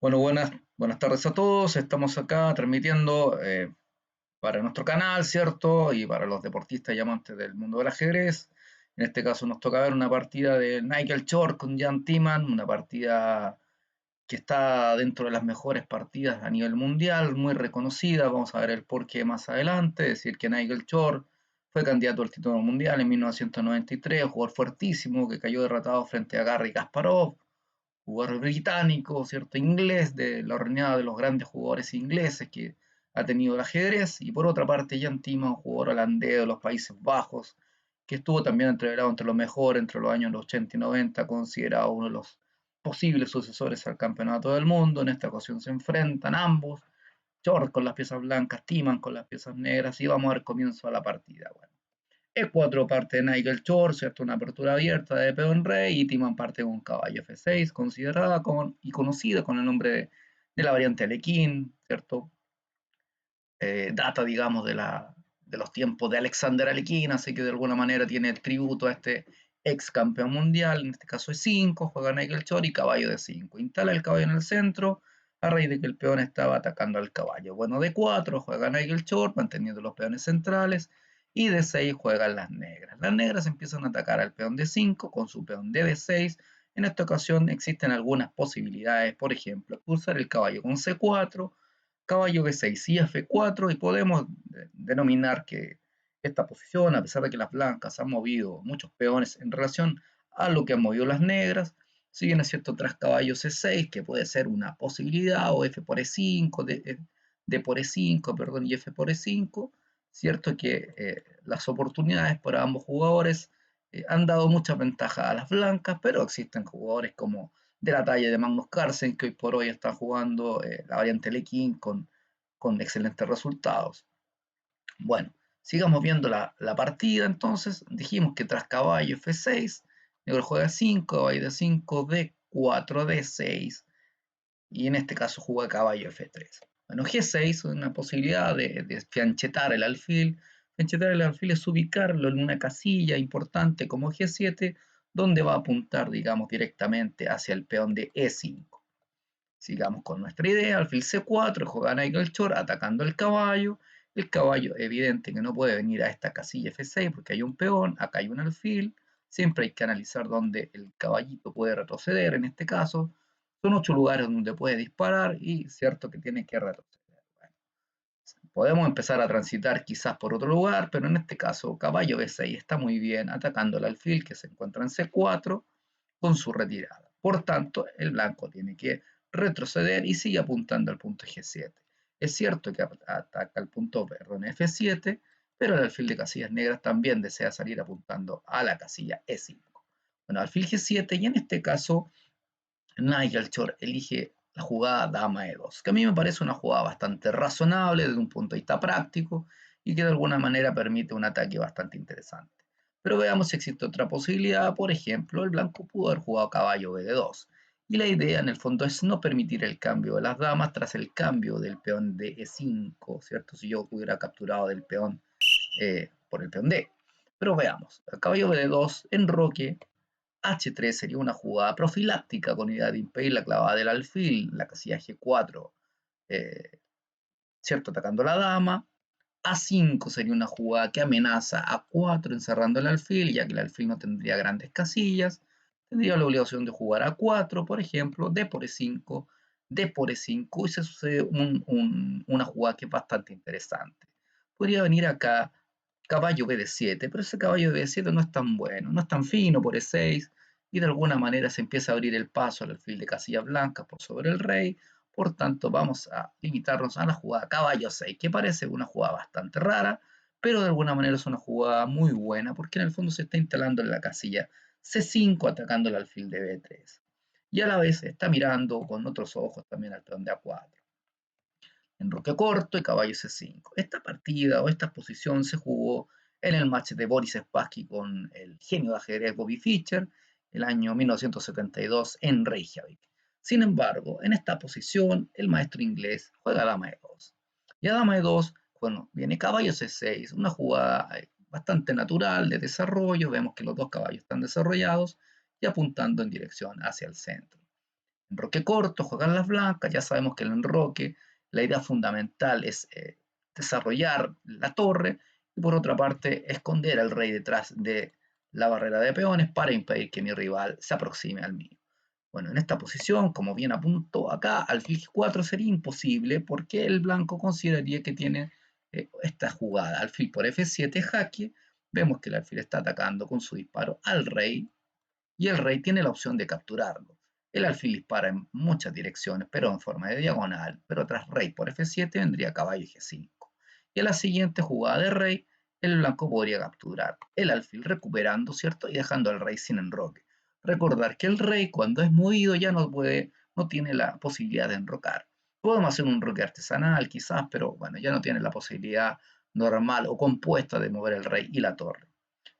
Bueno, buenas tardes a todos. Estamos acá transmitiendo para nuestro canal, ¿cierto? Y para los deportistas y amantes del mundo del ajedrez. En este caso nos toca ver una partida de Nigel Short con Jan Timman, una partida que está dentro de las mejores partidas a nivel mundial, muy reconocida. Vamos a ver el porqué más adelante. Decir que Nigel Short fue candidato al título mundial en 1993, un jugador fuertísimo que cayó derrotado frente a Garry Kasparov, jugador británico, ¿cierto? Inglés, de la horneada de los grandes jugadores ingleses que ha tenido el ajedrez. Y por otra parte, Jan Timman, jugador holandés de los Países Bajos, que estuvo también entreverado entre los mejores entre los años 80 y 90, considerado uno de los posibles sucesores al campeonato del mundo. En esta ocasión se enfrentan ambos, Short con las piezas blancas, Timman con las piezas negras, y vamos a ver comienzo a la partida. Bueno, E4 parte de Nigel Short, ¿cierto? Una apertura abierta de peón rey, y Timan parte con caballo F6, considerada y conocida con el nombre de la variante Alekhine, ¿cierto? Data, digamos, de los tiempos de Alexander Alekhine, así que de alguna manera tiene el tributo a este ex campeón mundial, en este caso es 5, juega Nigel Short y caballo de 5. Instala el caballo en el centro, a raíz de que el peón estaba atacando al caballo. Bueno, de 4 juega Nigel Short, manteniendo los peones centrales, y de 6 juegan las negras. Las negras empiezan a atacar al peón de 5 con su peón de D6. En esta ocasión existen algunas posibilidades, por ejemplo, cruzar el caballo con C4, caballo B6 y F4, y podemos denominar que esta posición, a pesar de que las blancas han movido muchos peones en relación a lo que han movido las negras, si bien es cierto, tras caballo C6, que puede ser una posibilidad, o F por E5, D por E5, perdón, y F por E5, cierto que las oportunidades para ambos jugadores han dado mucha ventaja a las blancas, pero existen jugadores como de la talla de Magnus Carlsen, que hoy por hoy está jugando la variante Lequín con excelentes resultados. Bueno, sigamos viendo la partida entonces. Dijimos que tras caballo F6, negro juega 5, caballo de 5, D4, D6, y en este caso juega caballo F3. Bueno, G6 es una posibilidad de fianchetar el alfil. Fianchetar el alfil es ubicarlo en una casilla importante como G7, donde va a apuntar, digamos, directamente hacia el peón de E5. Sigamos con nuestra idea, alfil C4, juega Nigel Short atacando el caballo. El caballo, evidente que no puede venir a esta casilla F6 porque hay un peón, acá hay un alfil. Siempre hay que analizar dónde el caballito puede retroceder. En este caso, son 8 lugares donde puede disparar y cierto que tiene que retroceder. Bueno, podemos empezar a transitar quizás por otro lugar, pero en este caso, caballo B6 está muy bien atacando el alfil que se encuentra en C4 con su retirada. Por tanto, el blanco tiene que retroceder y sigue apuntando al punto G7. Es cierto que ataca el punto perdón, F7, pero el alfil de casillas negras también desea salir apuntando a la casilla E5. Bueno, alfil G7, y en este caso Nigel Short elige la jugada dama E2, que a mí me parece una jugada bastante razonable desde un punto de vista práctico y que de alguna manera permite un ataque bastante interesante. Pero veamos si existe otra posibilidad. Por ejemplo, el blanco pudo haber jugado caballo BD2, y la idea en el fondo es no permitir el cambio de las damas tras el cambio del peón de E5, ¿cierto? Si yo hubiera capturado del peón por el peón D. Pero veamos, el caballo BD2 enroque H3 sería una jugada profiláctica con idea de impedir la clavada del alfil, la casilla G4, eh, ¿cierto? Atacando a la dama. A5 sería una jugada que amenaza a 4 encerrando el alfil, ya que el alfil no tendría grandes casillas. Tendría la obligación de jugar a 4, por ejemplo, D por E5, D por E5, y se sucede una jugada que es bastante interesante. Podría venir acá caballo BD7, pero ese caballo BD7 no es tan bueno, no es tan fino por E6, y de alguna manera se empieza a abrir el paso al alfil de casillas blancas por sobre el rey. Por tanto, vamos a limitarnos a la jugada caballo 6, que parece una jugada bastante rara, pero de alguna manera es una jugada muy buena, porque en el fondo se está instalando en la casilla C5 atacando el alfil de B3. Y a la vez está mirando con otros ojos también al peón de A4. Enroque corto y caballo C5. Esta partida o esta posición se jugó en el match de Boris Spassky con el genio de ajedrez Bobby Fischer el año 1972 en Reykjavik. Sin embargo, en esta posición el maestro inglés juega dama E2. Y a dama E2, bueno, viene caballo C6, una jugada bastante natural de desarrollo. Vemos que los dos caballos están desarrollados y apuntando en dirección hacia el centro. enroque corto, juegan las blancas, ya sabemos que el enroque, la idea fundamental es desarrollar la torre y por otra parte esconder al rey detrás de la barrera de peones para impedir que mi rival se aproxime al mío. Bueno, en esta posición, como bien apunto acá, alfil G4 sería imposible porque el blanco consideraría que tiene esta jugada. Alfil por F7 jaque, vemos que el alfil está atacando con su disparo al rey y el rey tiene la opción de capturarlo. El alfil dispara en muchas direcciones, pero en forma de diagonal, pero tras rey por F7 vendría caballo G5. Y en la siguiente jugada de rey, el blanco podría capturar el alfil recuperando, ¿cierto? Y dejando al rey sin enroque. Recordar que el rey cuando es movido ya no tiene la posibilidad de enrocar. Podemos hacer un enroque artesanal quizás, pero bueno, ya no tiene la posibilidad normal o compuesta de mover el rey y la torre.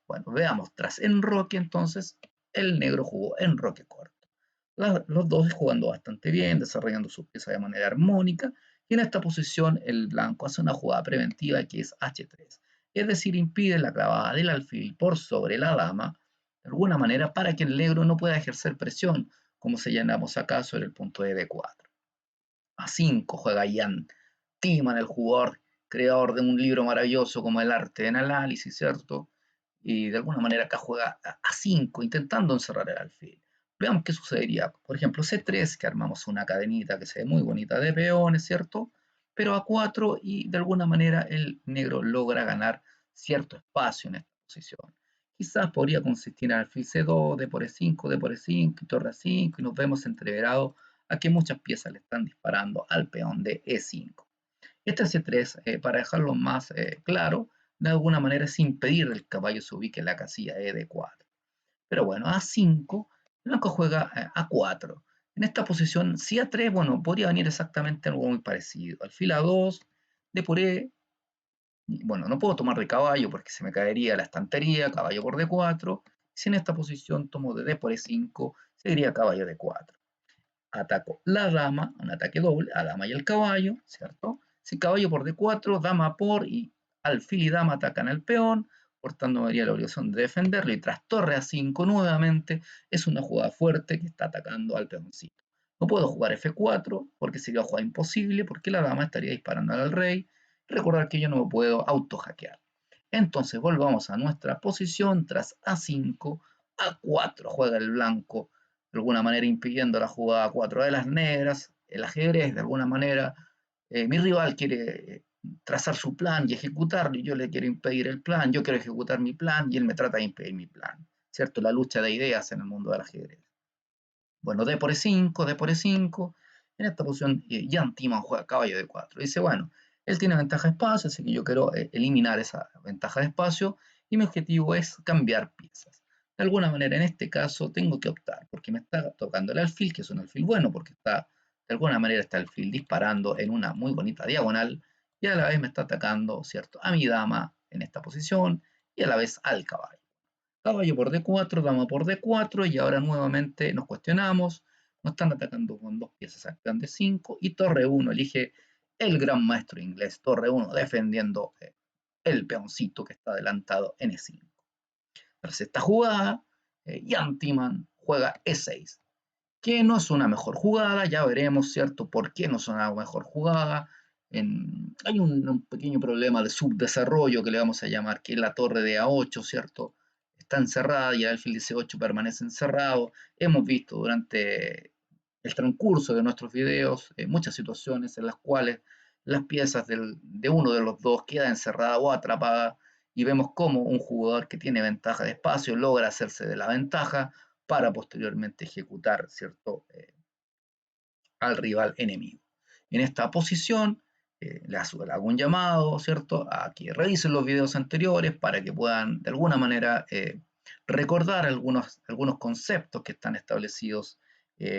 Bueno, veamos, tras enroque entonces, el negro jugó enroque corto. Los dos jugando bastante bien, desarrollando sus piezas de manera armónica, y en esta posición el blanco hace una jugada preventiva que es H3, es decir, impide la clavada del alfil por sobre la dama, de alguna manera para que el negro no pueda ejercer presión, como señalamos acá sobre el punto de D4. A5 juega Jan Timman, el jugador creador de un libro maravilloso como El arte del análisis, ¿cierto? Y de alguna manera acá juega a 5, intentando encerrar el alfil. Veamos qué sucedería. Por ejemplo, C3, que armamos una cadenita que se ve muy bonita de peones, ¿cierto? Pero a 4 y de alguna manera el negro logra ganar cierto espacio en esta posición. Quizás podría consistir en alfil C2, D por E5, D por E5 y torre A5 y nos vemos entreverados a que muchas piezas le están disparando al peón de E5. Este C3, para dejarlo más claro, de alguna manera es impedir que el caballo se ubique en la casilla de D4. Pero bueno, A5, el blanco juega A4. En esta posición, si A3, bueno, podría venir exactamente algo muy parecido. Alfil A2, D por E, bueno, no puedo tomar de caballo porque se me caería la estantería, caballo por D4. Si en esta posición tomo de D por E5, sería caballo D4. Ataco la dama, un ataque doble, a dama y el caballo, ¿cierto? Si caballo por D4, dama por y alfil y dama atacan al peón, por tanto me daría la obligación de defenderlo y tras torre A5 nuevamente es una jugada fuerte que está atacando al peoncito. No puedo jugar F4 porque sería una jugada imposible porque la dama estaría disparando al rey. Recordar que yo no me puedo auto hackear. Entonces volvamos a nuestra posición tras A5, A4 juega el blanco de alguna manera impidiendo la jugada 4 de las negras, el ajedrez de alguna manera, mi rival quiere trazar su plan y ejecutarlo y yo le quiero impedir el plan, yo quiero ejecutar mi plan y él me trata de impedir mi plan, ¿cierto? La lucha de ideas en el mundo del ajedrez. Bueno, D por E5, D por E5, en esta posición Jan Timman juega caballo de 4, dice, bueno, él tiene ventaja de espacio, así que yo quiero eliminar esa ventaja de espacio y mi objetivo es cambiar piezas. De alguna manera, en este caso, tengo que optar, porque me está tocando el alfil, que es un alfil bueno, porque está, de alguna manera, está el alfil disparando en una muy bonita diagonal, y a la vez me está atacando, ¿cierto?, a mi dama en esta posición, y a la vez al caballo. Caballo por D4, dama por D4, y ahora nuevamente nos cuestionamos, nos están atacando con dos piezas al peón D5, y torre 1 elige el gran maestro inglés, torre 1 defendiendo el peoncito que está adelantado en E5. Tras esta jugada, Jan Timman juega E6, que no es una mejor jugada, ya veremos, ¿cierto?, por qué no es una mejor jugada. Hay un pequeño problema de subdesarrollo que le vamos a llamar, que es la torre de A8, ¿cierto? Está encerrada y el alfil de C8 permanece encerrado. Hemos visto durante el transcurso de nuestros videos muchas situaciones en las cuales las piezas de uno de los dos queda encerrada o atrapada y vemos cómo un jugador que tiene ventaja de espacio logra hacerse de la ventaja para posteriormente ejecutar, ¿cierto?, al rival enemigo. En esta posición le hago un llamado, ¿cierto?, a que revisen los videos anteriores para que puedan de alguna manera recordar algunos conceptos que están establecidos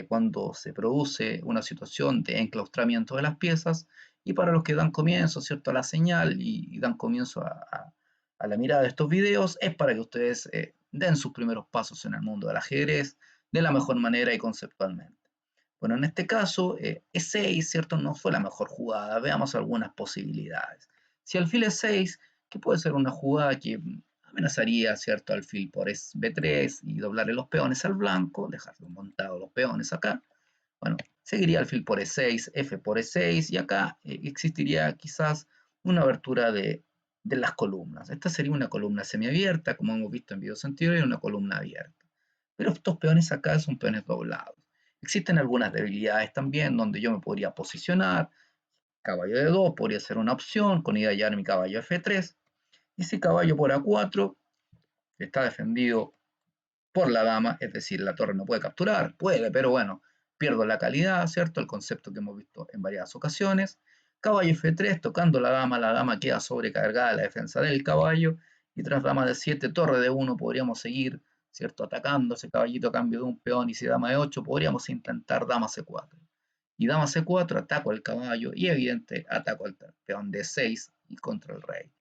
cuando se produce una situación de enclaustramiento de las piezas y para los que dan comienzo, ¿cierto?, a la señal y dan comienzo a la mirada de estos videos es para que ustedes den sus primeros pasos en el mundo del ajedrez de la mejor manera y conceptualmente. Bueno, en este caso, E6, ¿cierto? No fue la mejor jugada. Veamos algunas posibilidades. Si alfil E6, que puede ser una jugada que amenazaría, ¿cierto?, alfil por B3 y doblarle los peones al blanco, dejarlo montado los peones acá. Bueno, seguiría alfil por E6, F por E6, y acá existiría quizás una abertura de las columnas. Esta sería una columna semiabierta, como hemos visto en videos anteriores, y una columna abierta. Pero estos peones acá son peones doblados. Existen algunas debilidades también donde yo me podría posicionar. Caballo de 2 podría ser una opción, con idea de llevar mi caballo a F3. Y si caballo por A4 está defendido por la dama, es decir, la torre no puede capturar, puede, pero bueno, pierdo la calidad, ¿cierto? El concepto que hemos visto en varias ocasiones. Caballo F3, tocando la dama queda sobrecargada la defensa del caballo, y tras dama de 7, torre de 1, podríamos seguir, ¿cierto? Atacando ese caballito a cambio de un peón, y si dama de 8, podríamos intentar dama C4. Y dama C4, ataco al caballo, y evidente, ataco al peón de 6 y contra el rey.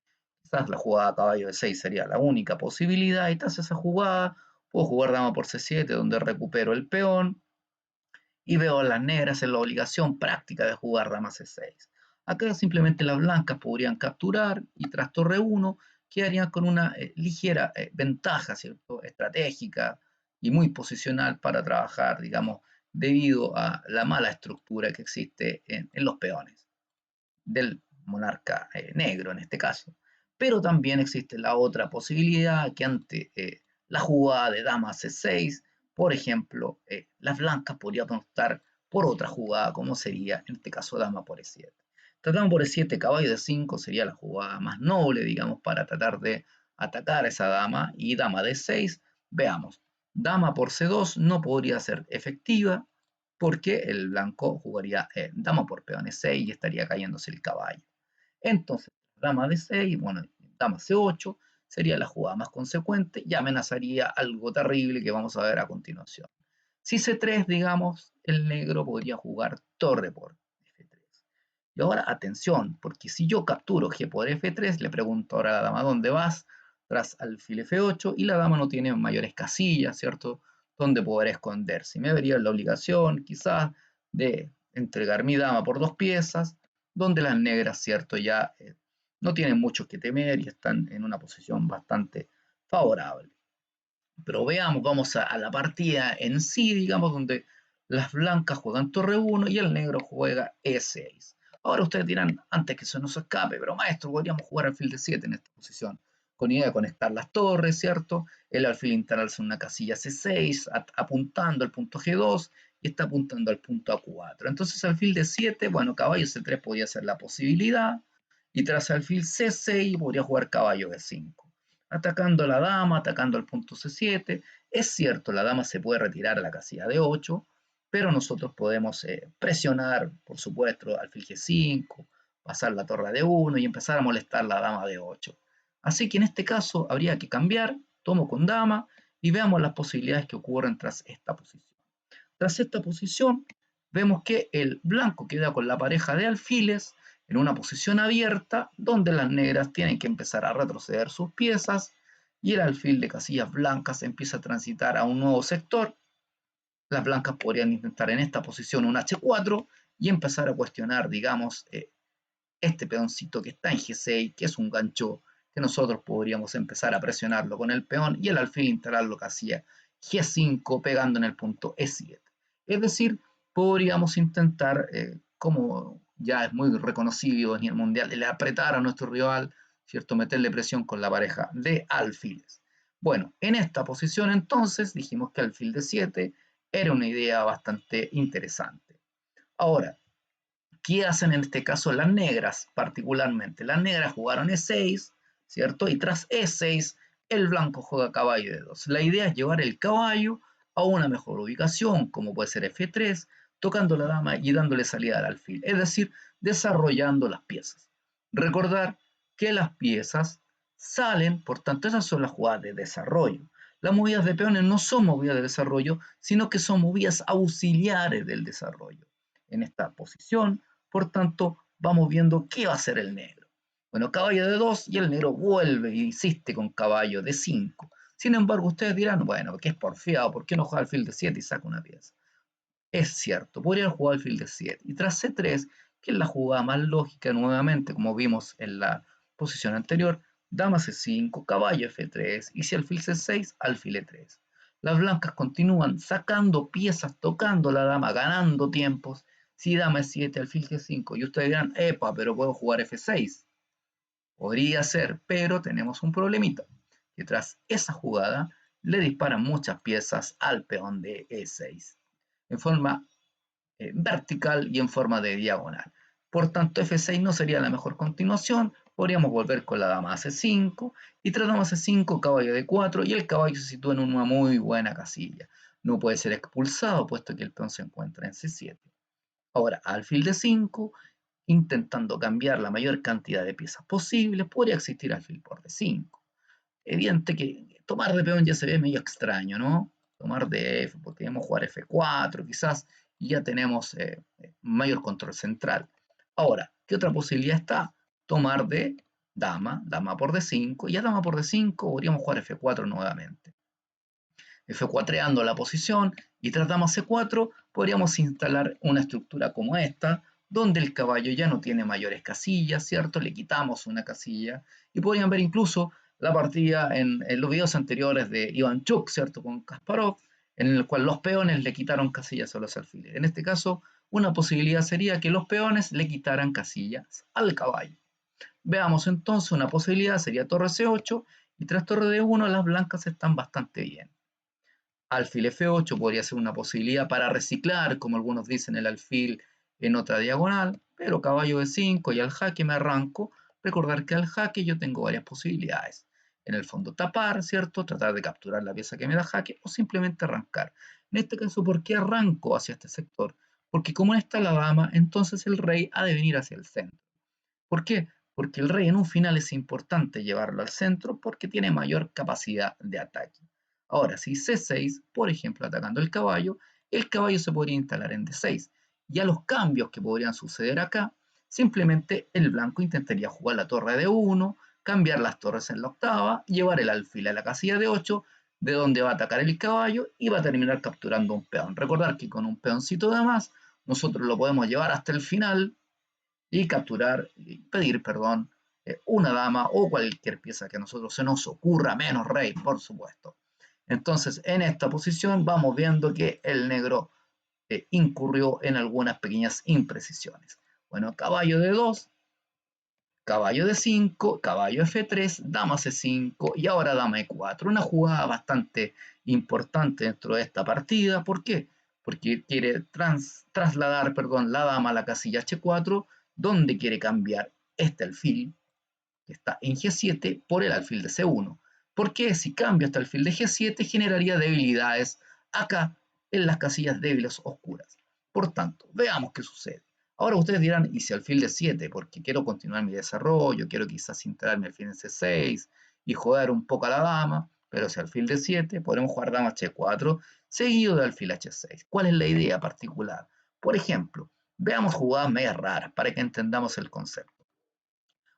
Quizás la jugada caballo de 6 sería la única posibilidad, y tras esa jugada puedo jugar dama por C7, donde recupero el peón, y veo a las negras en la obligación práctica de jugar dama C6. Acá simplemente las blancas podrían capturar, y tras torre 1 quedarían con una ligera ventaja, ¿cierto? Estratégica y muy posicional para trabajar, digamos, debido a la mala estructura que existe en los peones del monarca negro en este caso. Pero también existe la otra posibilidad, que ante la jugada de dama C6, por ejemplo, las blancas podrían optar por otra jugada, como sería en este caso dama por E7. Dama por E7, caballo de 5 sería la jugada más noble, digamos, para tratar de atacar a esa dama, y dama de 6, veamos, dama por C2 no podría ser efectiva, porque el blanco jugaría dama por peón E6 y estaría cayéndose el caballo. Entonces, dama D6, bueno, dama C8 sería la jugada más consecuente y amenazaría algo terrible que vamos a ver a continuación. Si C3, digamos, el negro podría jugar torre por F3. Y ahora, atención, porque si yo capturo G por F3, le pregunto ahora a la dama dónde vas, tras alfil F8, y la dama no tiene mayores casillas, ¿cierto? Donde poder esconderse. Y me vería la obligación, quizás, de entregar mi dama por 2 piezas, donde las negras, ¿cierto? Ya no tienen mucho que temer y están en una posición bastante favorable. Pero veamos, vamos a la partida en sí, digamos, donde las blancas juegan torre 1 y el negro juega E6. Ahora ustedes dirán, antes que eso no se escape, pero maestro, podríamos jugar alfil de 7 en esta posición, con idea de conectar las torres, ¿cierto? El alfil instalarse en una casilla C6, apuntando al punto G2, y está apuntando al punto A4. Entonces alfil de 7, bueno, caballo C3 podría ser la posibilidad, y tras alfil C6 podría jugar caballo E5 atacando a la dama, atacando al punto C7. Es cierto, la dama se puede retirar a la casilla de 8, pero nosotros podemos presionar, por supuesto, alfil G5, pasar la torre de 1 y empezar a molestar la dama de 8. Así que en este caso habría que cambiar, tomo con dama, y veamos las posibilidades que ocurren tras esta posición. Tras esta posición, vemos que el blanco queda con la pareja de alfiles en una posición abierta, donde las negras tienen que empezar a retroceder sus piezas, y el alfil de casillas blancas empieza a transitar a un nuevo sector. Las blancas podrían intentar en esta posición un H4 y empezar a cuestionar, digamos, este peoncito que está en G6, que es un gancho que nosotros podríamos empezar a presionarlo con el peón, y el alfil instalarlo casilla G5 pegando en el punto E7. Es decir, podríamos intentar, como ya es muy reconocido en el mundial, el apretar a nuestro rival, ¿cierto? Meterle presión con la pareja de alfiles. Bueno, en esta posición entonces dijimos que alfil de 7 era una idea bastante interesante. Ahora, ¿qué hacen en este caso las negras particularmente? Las negras jugaron E6, ¿cierto? Y tras E6, el blanco juega caballo de 2. La idea es llevar el caballo a una mejor ubicación, como puede ser F3, tocando la dama y dándole salida al alfil, es decir, desarrollando las piezas. Recordar que las piezas salen, por tanto, esas son las jugadas de desarrollo. Las movidas de peones no son movidas de desarrollo, sino que son movidas auxiliares del desarrollo. En esta posición, por tanto, vamos viendo qué va a hacer el negro. Bueno, caballo de 2 y el negro vuelve e insiste con caballo de 5. Sin embargo, ustedes dirán, bueno, que es porfiado, ¿por qué no juega alfil de 7 y saca una pieza? Es cierto, podría haber jugado alfil de 7. Y tras C3, que es la jugada más lógica nuevamente, como vimos en la posición anterior, dama C5, caballo F3, y si alfil C6, alfil E3. Las blancas continúan sacando piezas, tocando la dama, ganando tiempos. Si dama E7, alfil G5, y ustedes dirán, epa, pero puedo jugar F6. Podría ser, pero tenemos un problemita, que tras esa jugada le disparan muchas piezas al peón de E6, en forma vertical y en forma de diagonal. Por tanto, F6 no sería la mejor continuación. Podríamos volver con la dama a C5 y tras dama C5, caballo D4 y el caballo se sitúa en una muy buena casilla. No puede ser expulsado puesto que el peón se encuentra en C7. Ahora, alfil D5, intentando cambiar la mayor cantidad de piezas posibles, podría existir alfil por D5. Evidente que tomar de peón ya se ve medio extraño, ¿no? Tomar de F, podríamos jugar F4 quizás, y ya tenemos mayor control central. Ahora, ¿qué otra posibilidad está? Tomar de dama, dama por D5, y a dama por D5 podríamos jugar F4 nuevamente. F4eando la posición, y tras dama C4 podríamos instalar una estructura como esta, donde el caballo ya no tiene mayores casillas, ¿cierto? Le quitamos una casilla, y podrían ver incluso la partida en los videos anteriores de Ivan Chuk, ¿cierto? Con Kasparov, en el cual los peones le quitaron casillas a los alfiles. En este caso, una posibilidad sería que los peones le quitaran casillas al caballo. Veamos entonces, una posibilidad sería torre C8, y tras torre D1 las blancas están bastante bien. Alfil F8 podría ser una posibilidad para reciclar, como algunos dicen, el alfil en otra diagonal, pero caballo E5 y al jaque me arranco. Recordar que al jaque yo tengo varias posibilidades. En el fondo tapar, ¿cierto? Tratar de capturar la pieza que me da jaque o simplemente arrancar. En este caso, ¿por qué arranco hacia este sector? Porque como está la dama, entonces el rey ha de venir hacia el centro. ¿Por qué? Porque el rey en un final es importante llevarlo al centro porque tiene mayor capacidad de ataque. Ahora, si C6, por ejemplo, atacando el caballo se podría instalar en D6. Y a los cambios que podrían suceder acá, simplemente el blanco intentaría jugar la torre de 1, cambiar las torres en la octava, llevar el alfil a la casilla de 8, de donde va a atacar el caballo y va a terminar capturando un peón. Recordar que con un peoncito de más, nosotros lo podemos llevar hasta el final y capturar, y pedir, perdón, una dama o cualquier pieza que a nosotros se nos ocurra, menos rey, por supuesto. Entonces, en esta posición vamos viendo que el negro incurrió en algunas pequeñas imprecisiones. Bueno, caballo de 2, caballo de 5, caballo F3, dama C5 y ahora dama E4. Una jugada bastante importante dentro de esta partida. ¿Por qué? Porque quiere trasladar, perdón, la dama a la casilla H4, donde quiere cambiar este alfil, que está en G7, por el alfil de C1. Porque si cambio este alfil de G7, generaría debilidades acá en las casillas débiles oscuras. Por tanto, veamos qué sucede. Ahora ustedes dirán, ¿y si alfil de 7? Porque quiero continuar mi desarrollo, quiero quizás instalarme alfil en C6 y joder un poco a la dama, pero si alfil de 7, podremos jugar dama H4 seguido de alfil H6. ¿Cuál es la idea particular? Por ejemplo, veamos jugadas medias raras para que entendamos el concepto.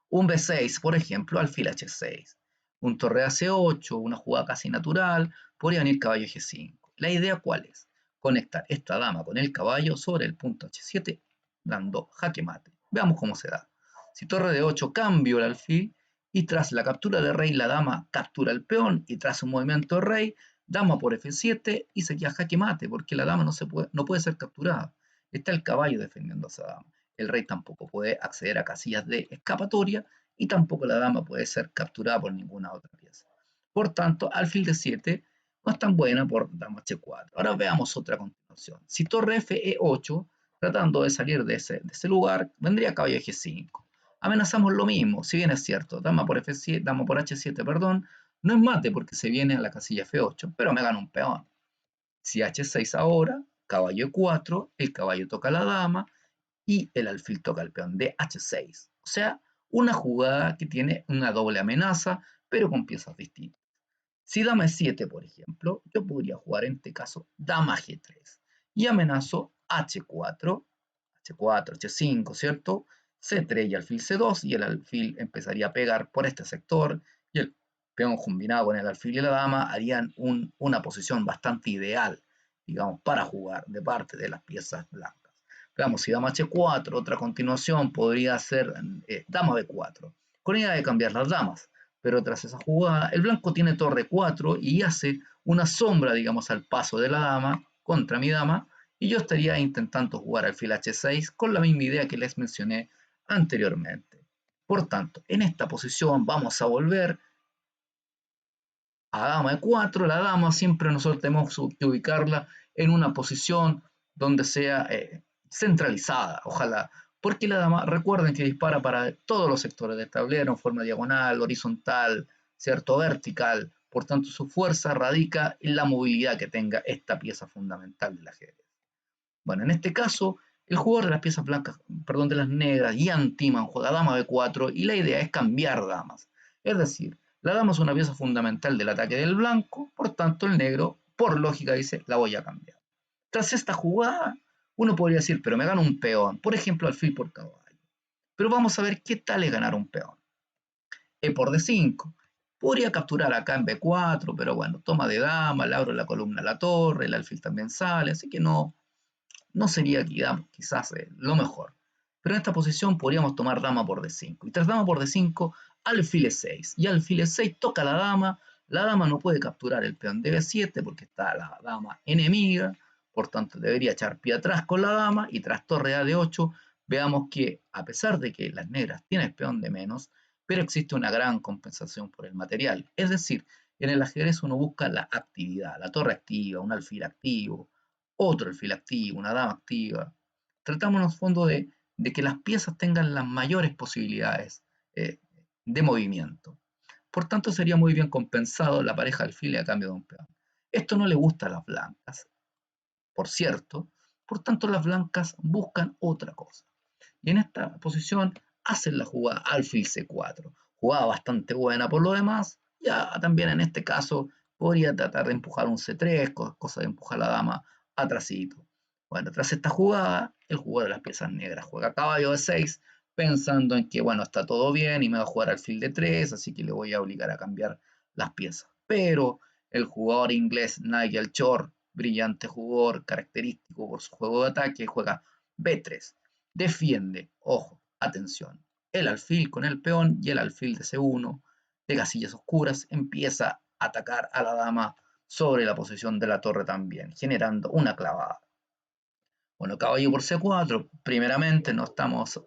Un B6, por ejemplo, alfil H6. Un torre a C8, una jugada casi natural, podría venir caballo G5. ¿La idea cuál es? Conectar esta dama con el caballo sobre el punto H7, dando jaque mate. Veamos cómo se da. Si torre de 8 cambio el alfil y tras la captura de rey la dama captura el peón y tras un movimiento de rey, dama por F7 y se queda jaque mate porque la dama no puede ser capturada. Está el caballo defendiendo a esa dama. El rey tampoco puede acceder a casillas de escapatoria y tampoco la dama puede ser capturada por ninguna otra pieza. Por tanto, alfil de 7 no es tan buena por dama h4. Ahora veamos otra continuación. Si torre f e8, tratando de salir de ese lugar, vendría caballo g5. Amenazamos lo mismo, si bien es cierto, dama por f7, dama por h7, perdón, no es mate porque se viene a la casilla f8, pero me gana un peón. Si h6 ahora, caballo e4, el caballo toca a la dama, y el alfil toca el peón de H6. O sea, una jugada que tiene una doble amenaza, pero con piezas distintas. Si dama E7, por ejemplo, yo podría jugar en este caso dama G3 y amenazo H4, H4, H5, ¿cierto? C3 y alfil C2 y el alfil empezaría a pegar por este sector y el peón combinado con el alfil y la dama harían una posición bastante ideal, digamos, para jugar de parte de las piezas blancas. Veamos, si dama H4, otra continuación podría ser dama B4, con idea de cambiar las damas. Pero tras esa jugada, el blanco tiene torre 4 y hace una sombra, digamos, al paso de la dama contra mi dama, y yo estaría intentando jugar alfil h6 con la misma idea que les mencioné anteriormente. Por tanto, en esta posición vamos a volver a dama e4. La dama siempre nosotros tenemos que ubicarla en una posición donde sea centralizada, ojalá, porque la dama, recuerden que dispara para todos los sectores del tablero, en forma diagonal, horizontal, cierto, vertical. Por tanto, su fuerza radica en la movilidad que tenga esta pieza fundamental del ajedrez. Bueno, en este caso, el jugador de las piezas blancas, perdón, de las negras, Ian Timan, juega dama b4 y la idea es cambiar damas. Es decir, la dama es una pieza fundamental del ataque del blanco, por tanto el negro, por lógica, dice, la voy a cambiar. Tras esta jugada, uno podría decir, pero me gano un peón, por ejemplo, alfil por caballo. Pero vamos a ver qué tal es ganar un peón. E por d5. Podría capturar acá en b4, pero bueno, toma de dama, le abro la columna a la torre, el alfil también sale, así que no sería quizás lo mejor. Pero en esta posición podríamos tomar dama por d5. Y tras dama por d5, alfil e6. Y alfil e6 toca a la dama. La dama no puede capturar el peón de b7 porque está la dama enemiga. Por tanto, debería echar pie atrás con la dama. Y tras torre a d8, veamos que a pesar de que las negras tienen el peón de menos, pero existe una gran compensación por el material. Es decir, en el ajedrez uno busca la actividad, la torre activa, un alfil activo, otro alfil activo, una dama activa. Tratamos en el fondo de que las piezas tengan las mayores posibilidades eh, de movimiento. Por tanto, sería muy bien compensado la pareja alfil a cambio de un peón. Esto no le gusta a las blancas, por cierto, por tanto las blancas buscan otra cosa. Y en esta posición hacen la jugada alfil c4. Jugada bastante buena por lo demás. Ya también en este caso podría tratar de empujar un c3, cosa de empujar a la dama atrasito. Bueno, tras esta jugada, el jugador de las piezas negras juega caballo de 6, pensando en que, bueno, está todo bien y me va a jugar alfil de 3, así que le voy a obligar a cambiar las piezas. Pero el jugador inglés Nigel Shore, brillante jugador, característico por su juego de ataque, juega b3. Defiende, ojo, atención, el alfil con el peón y el alfil de c1 de casillas oscuras empieza a atacar a la dama sobre la posición de la torre también, generando una clavada. Bueno, caballo por c4, primeramente no estamos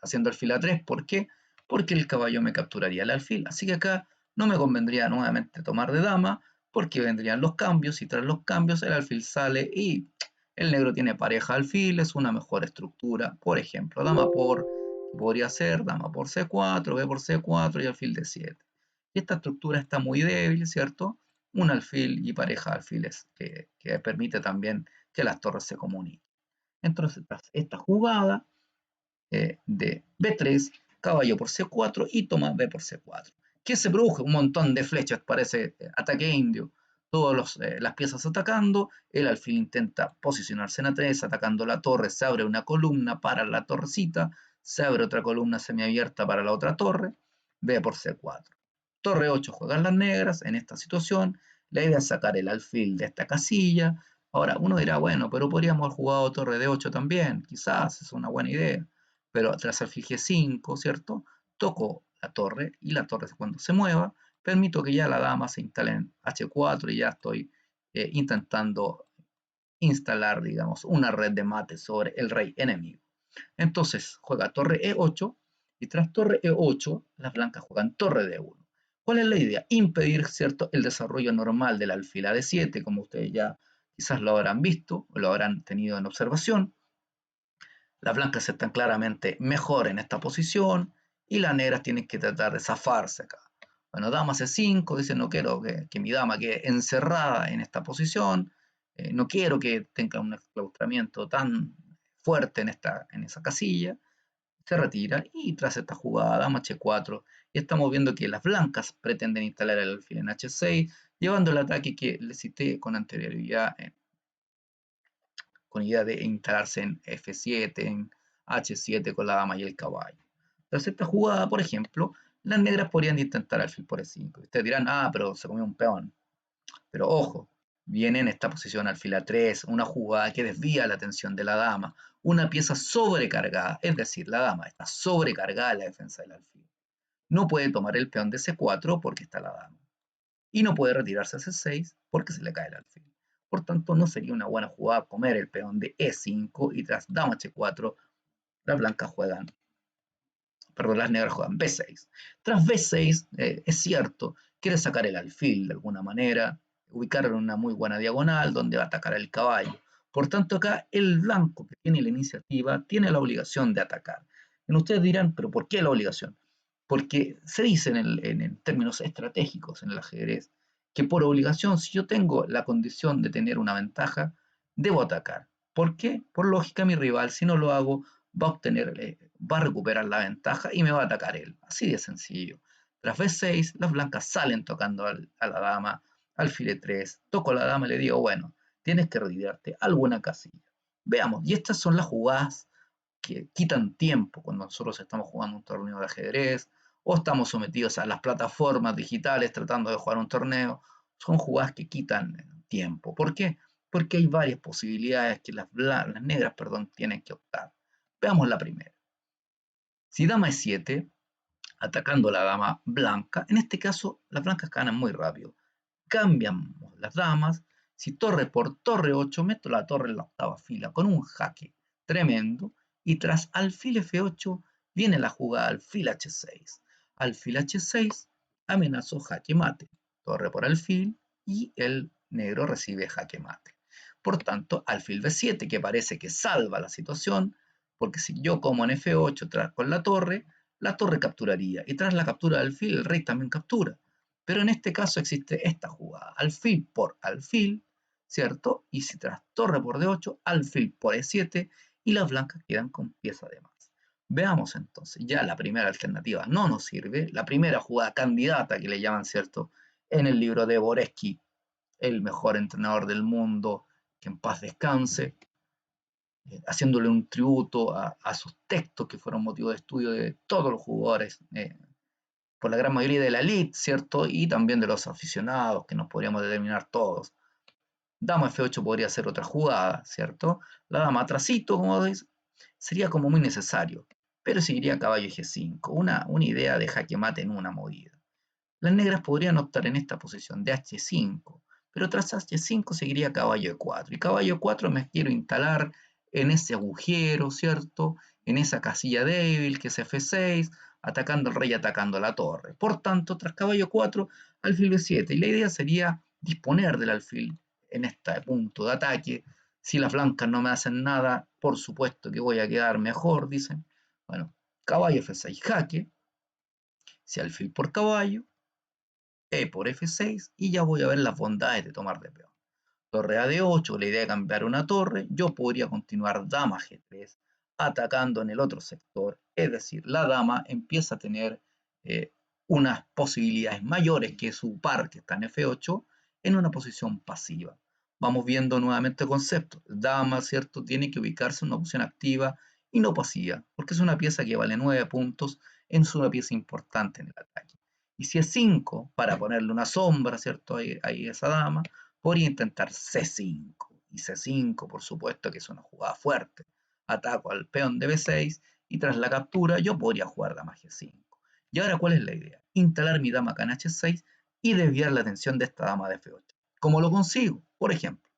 haciendo alfil a 3, ¿por qué? Porque el caballo me capturaría el alfil, así que acá no me convendría nuevamente tomar de dama, porque vendrían los cambios y tras los cambios el alfil sale y el negro tiene pareja alfil, es una mejor estructura, por ejemplo, dama por, que podría ser dama por c4, b por c4 y alfil de 7. Y esta estructura está muy débil, ¿cierto? Un alfil y pareja alfiles que permite también que las torres se comuniquen. Entonces, tras esta jugada de b3, caballo por c4 y toma b por c4. ¿Qué se produce? Un montón de flechas, parece ataque indio. Todas las piezas atacando, el alfil intenta posicionarse en a3, atacando la torre, se abre una columna para la torrecita, se abre otra columna semiabierta para la otra torre, b por c4. Torre 8 juegan las negras en esta situación, la idea es sacar el alfil de esta casilla. Ahora, uno dirá, bueno, pero podríamos haber jugado torre de 8 también, quizás es una buena idea. Pero tras alfil G5, ¿cierto? Toco la torre y la torre cuando se mueva, permito que ya la dama se instale en H4 y ya estoy intentando instalar, digamos, una red de mate sobre el rey enemigo. Entonces juega torre E8 y tras torre E8 las blancas juegan torre D1. ¿Cuál es la idea? Impedir, ¿cierto?, el desarrollo normal del alfil a D7, como ustedes ya quizás lo habrán visto o lo habrán tenido en observación. Las blancas están claramente mejor en esta posición y las negras tienen que tratar de zafarse acá. Bueno, dama C5, dice no quiero que mi dama quede encerrada en esta posición, no quiero que tenga un exclaustramiento tan fuerte en esa casilla, se retira y tras esta jugada dama H4 y estamos viendo que las blancas pretenden instalar el alfil en H6 llevando el ataque que les cité con anterioridad con idea de instalarse en F7, en H7 con la dama y el caballo. Tras esta jugada, por ejemplo, las negras podrían intentar alfil por E5. Ustedes dirán, pero se comió un peón. Pero ojo, viene en esta posición alfil A3, una jugada que desvía la atención de la dama, una pieza sobrecargada, es decir, la dama está sobrecargada en la defensa del alfil. No puede tomar el peón de C4 porque está la dama. y no puede retirarse a C6 porque se le cae el alfil. Por tanto, no sería una buena jugada comer el peón de E5 y tras dama H4 las blancas juegan, perdón, las negras juegan B6. Tras B6, es cierto, quiere sacar el alfil de alguna manera, ubicarlo en una muy buena diagonal donde va a atacar el caballo. Por tanto, acá el blanco que tiene la iniciativa tiene la obligación de atacar. Y ustedes dirán, ¿pero por qué la obligación? Porque se dice en términos estratégicos en el ajedrez que por obligación, si yo tengo la condición de tener una ventaja, debo atacar. ¿Por qué? Por lógica, mi rival, si no lo hago, va a obtener, va a recuperar la ventaja y me va a atacar él. Así de sencillo. Tras B6, las blancas salen tocando a la dama, alfil E3, toco a la dama y le digo, bueno, tienes que retirarte alguna casilla. Veamos, y estas son las jugadas que quitan tiempo cuando nosotros estamos jugando un torneo de ajedrez o estamos sometidos a las plataformas digitales tratando de jugar un torneo. Son jugadas que quitan tiempo. ¿Por qué? Porque hay varias posibilidades que las negras, perdón, tienen que optar. Veamos la primera. Si dama E7, atacando la dama blanca, en este caso las blancas ganan muy rápido. Cambian las damas. Si torre por torre 8, meto la torre en la octava fila con un jaque tremendo. Y tras alfil F8 viene la jugada alfil H6. Alfil H6 amenazó jaque mate. Torre por alfil y el negro recibe jaque mate. Por tanto, alfil B7, que parece que salva la situación, porque si yo como en F8 con la torre capturaría. Y tras la captura del alfil, el rey también captura. Pero en este caso existe esta jugada, alfil por alfil, ¿cierto? Y si tras torre por D8, alfil por E7 y las blancas quedan con pieza de más. Veamos entonces, ya la primera alternativa no nos sirve, la primera jugada candidata que le llaman, ¿cierto? En el libro de Boresky, el mejor entrenador del mundo, que en paz descanse, haciéndole un tributo a sus textos que fueron motivo de estudio de todos los jugadores por la gran mayoría de la elite, ¿cierto? Y también de los aficionados, que nos podríamos determinar todos. Dama F8 podría ser otra jugada, ¿cierto? La dama trasito, como veis, sería como muy necesario, pero seguiría caballo G5, una idea de jaque mate en una movida. Las negras podrían optar en esta posición de H5, pero tras H5 seguiría caballo E4, y caballo E4 me quiero instalar en ese agujero, ¿cierto? En esa casilla débil que es F6, atacando al rey, atacando la torre. Por tanto, tras caballo 4, alfil B7. Y la idea sería disponer del alfil en este punto de ataque. Si las blancas no me hacen nada, por supuesto que voy a quedar mejor, dicen. Bueno, caballo F6 jaque. Si alfil por caballo, E por F6 y ya voy a ver las bondades de tomar de peón. Torre a D8, la idea de cambiar una torre, yo podría continuar dama G3 atacando en el otro sector, es decir, la dama empieza a tener eh, unas posibilidades mayores que su par que está en F8 en una posición pasiva. Vamos viendo nuevamente el concepto. Dama, ¿cierto? Tiene que ubicarse en una posición activa y no pasiva, porque es una pieza que vale 9 puntos, es una pieza importante en el ataque. Y si es 5, para ponerle una sombra, ¿cierto? Ahí a esa dama, podría intentar C5. Y C5, por supuesto, que es una jugada fuerte. Ataco al peón de B6 y tras la captura yo podría jugar dama G5. Y ahora, ¿cuál es la idea? Instalar mi dama acá en H6 y desviar la atención de esta dama de F8. ¿Cómo lo consigo? Por ejemplo,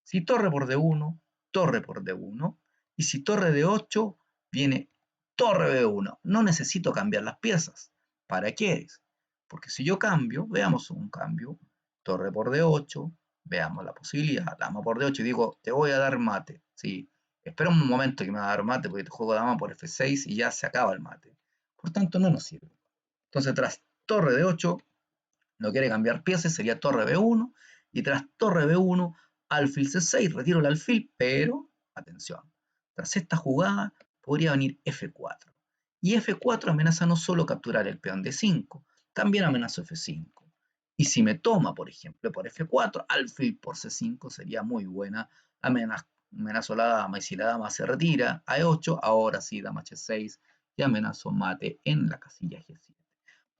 si torre por D1, torre por D1, y si torre D8, viene torre B1. No necesito cambiar las piezas. ¿Para qué es? Porque si yo cambio, veamos un cambio, torre por D8, veamos la posibilidad, dama por D8 y digo, te voy a dar mate. Sí, espera un momento que me va a dar mate porque te juego dama por F6 y ya se acaba el mate. Por tanto, no nos sirve. Entonces, tras torre D8, no quiere cambiar piezas, sería torre B1 y tras torre B1, alfil C6, retiro el alfil, pero, atención, tras esta jugada podría venir F4. Y F4 amenaza no solo capturar el peón D5, también amenaza F5. Y si me toma, por ejemplo, por F4, alfil por C5 sería muy buena, amenazo a la dama, y si la dama se retira a E8, ahora sí, dama H6, y amenazo mate en la casilla G7.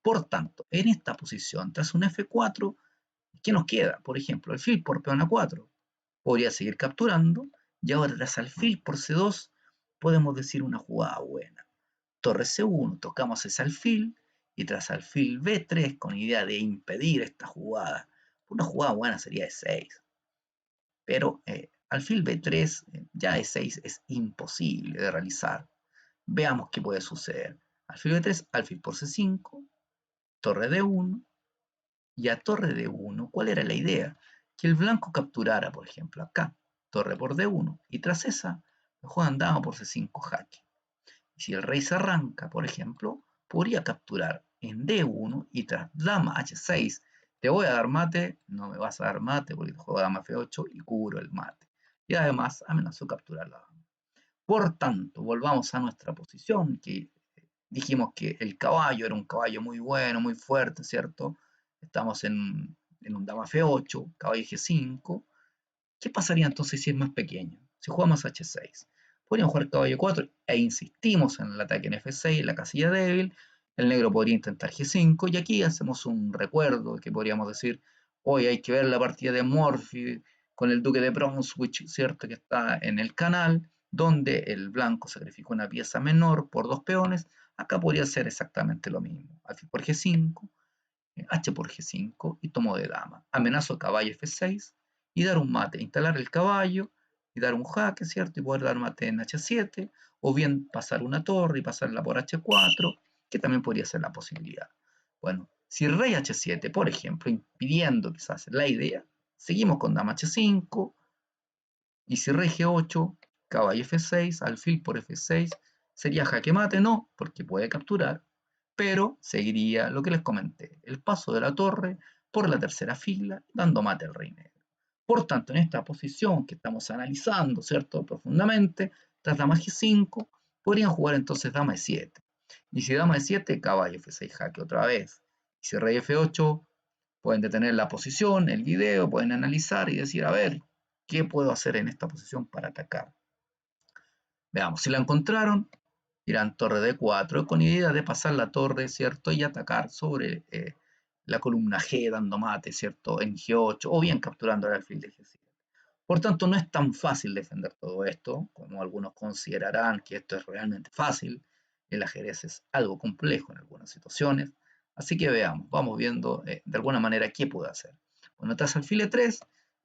Por tanto, en esta posición, tras un F4, ¿qué nos queda? Por ejemplo, alfil por peón A4. Podría seguir capturando. Y ahora tras alfil por C2, podemos decir una jugada buena. Torre C1, tocamos ese alfil y tras alfil B3 con idea de impedir esta jugada. Una jugada buena sería E6, pero alfil B3 ya E6 es imposible de realizar. Veamos qué puede suceder. Alfil B3, alfil por C5, torre D1 y a torre D1. ¿Cuál era la idea? Que el blanco capturara, por ejemplo, acá, torre por D1 y tras esa me juegan dama por C5 jaque. Y si el rey se arranca, por ejemplo, podría capturar en D1 y tras dama H6 te voy a dar mate, no me vas a dar mate porque juego dama F8 y cubro el mate. Y además amenazó capturar la dama. Por tanto, volvamos a nuestra posición, que dijimos que el caballo era un caballo muy bueno, muy fuerte, ¿cierto? Estamos en un dama F8, caballo G5. ¿Qué pasaría entonces si es más pequeño? Si jugamos H6. Podríamos jugar caballo 4 e insistimos en el ataque en F6, la casilla débil. El negro podría intentar G5 y aquí hacemos un recuerdo que podríamos decir, hoy hay que ver la partida de Morphy con el duque de Brunswick, ¿cierto? Que está en el canal, donde el blanco sacrificó una pieza menor por dos peones. Acá podría ser exactamente lo mismo. Alfil por G5, H por G5 y tomo de dama. Amenazo caballo F6 y dar un mate, instalar el caballo y dar un jaque, ¿cierto? Y poder dar mate en H7 o bien pasar una torre y pasarla por H4, que también podría ser la posibilidad. Bueno, si rey H7, por ejemplo, impidiendo quizás la idea, seguimos con dama H5 y si rey G8, caballo F6, alfil por F6, sería jaque mate, no, porque puede capturar, pero seguiría lo que les comenté, el paso de la torre por la tercera fila, dando mate al rey negro. Por tanto, en esta posición que estamos analizando, ¿cierto? Profundamente, tras dama G5, podrían jugar entonces dama E7. Y si dama E7, caballo F6 jaque otra vez. Y si rey F8, pueden detener la posición, el video, pueden analizar y decir, a ver, ¿qué puedo hacer en esta posición para atacar? Veamos, si la encontraron, irán torre D4 con idea de pasar la torre, ¿cierto? Y atacar sobre la columna G dando mate, ¿cierto? En G8 o bien capturando el alfil de G7. Por tanto, no es tan fácil defender todo esto, como algunos considerarán que esto es realmente fácil. El ajedrez es algo complejo en algunas situaciones. Así que veamos, vamos viendo de alguna manera qué puede hacer. Bueno, tras alfil E3,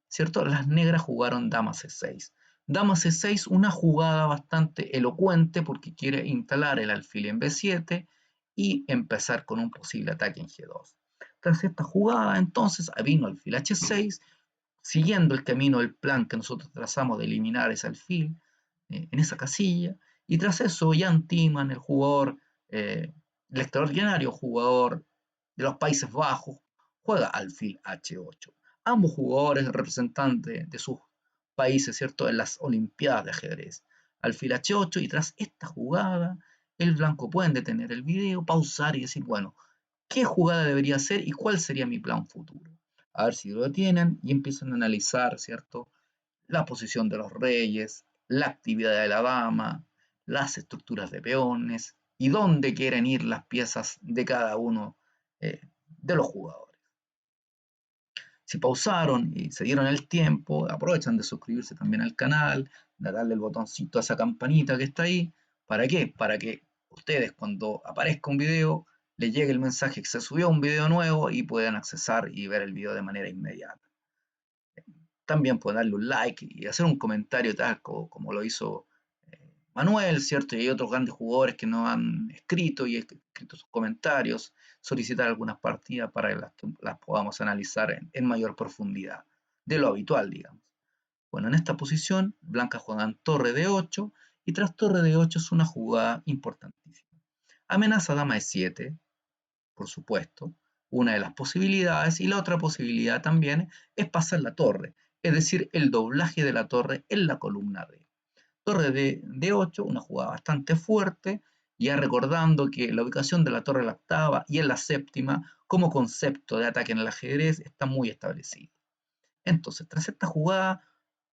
¿cierto? Las negras jugaron dama C6. Dama C6, una jugada bastante elocuente porque quiere instalar el alfil en B7 y empezar con un posible ataque en G2. Tras esta jugada, entonces, vino alfil H6, siguiendo el camino, el plan que nosotros trazamos de eliminar ese alfil en esa casilla. Y tras eso, Jan Timman, el jugador, el extraordinario jugador de los Países Bajos, juega alfil H8. Ambos jugadores representantes de sus países, ¿cierto? En las Olimpiadas de ajedrez. Alfil H8 y tras esta jugada, el blanco pueden detener el video, pausar y decir, bueno, ¿qué jugada debería hacer y cuál sería mi plan futuro? A ver si lo tienen y empiezan a analizar, ¿cierto? La posición de los reyes, la actividad de la dama, las estructuras de peones y dónde quieren ir las piezas de cada uno de los jugadores. Si pausaron y se dieron el tiempo, aprovechan de suscribirse también al canal, de darle el botoncito a esa campanita que está ahí. ¿Para qué? Para que ustedes cuando aparezca un video les llegue el mensaje que se subió un video nuevo y puedan accesar y ver el video de manera inmediata. También pueden darle un like y hacer un comentario tal como lo hizo Manuel, ¿cierto? Y hay otros grandes jugadores que nos han escrito y escrito sus comentarios, solicitar algunas partidas para que las podamos analizar en mayor profundidad, de lo habitual, digamos. Bueno, en esta posición, blancas juegan torre de 8 y tras torre de 8 es una jugada importantísima. Amenaza dama de 7, por supuesto, una de las posibilidades, y la otra posibilidad también es pasar la torre, es decir, el doblaje de la torre en la columna D. Torre de D8, una jugada bastante fuerte, ya recordando que la ubicación de la torre en la octava y en la séptima como concepto de ataque en el ajedrez está muy establecido. Entonces, tras esta jugada,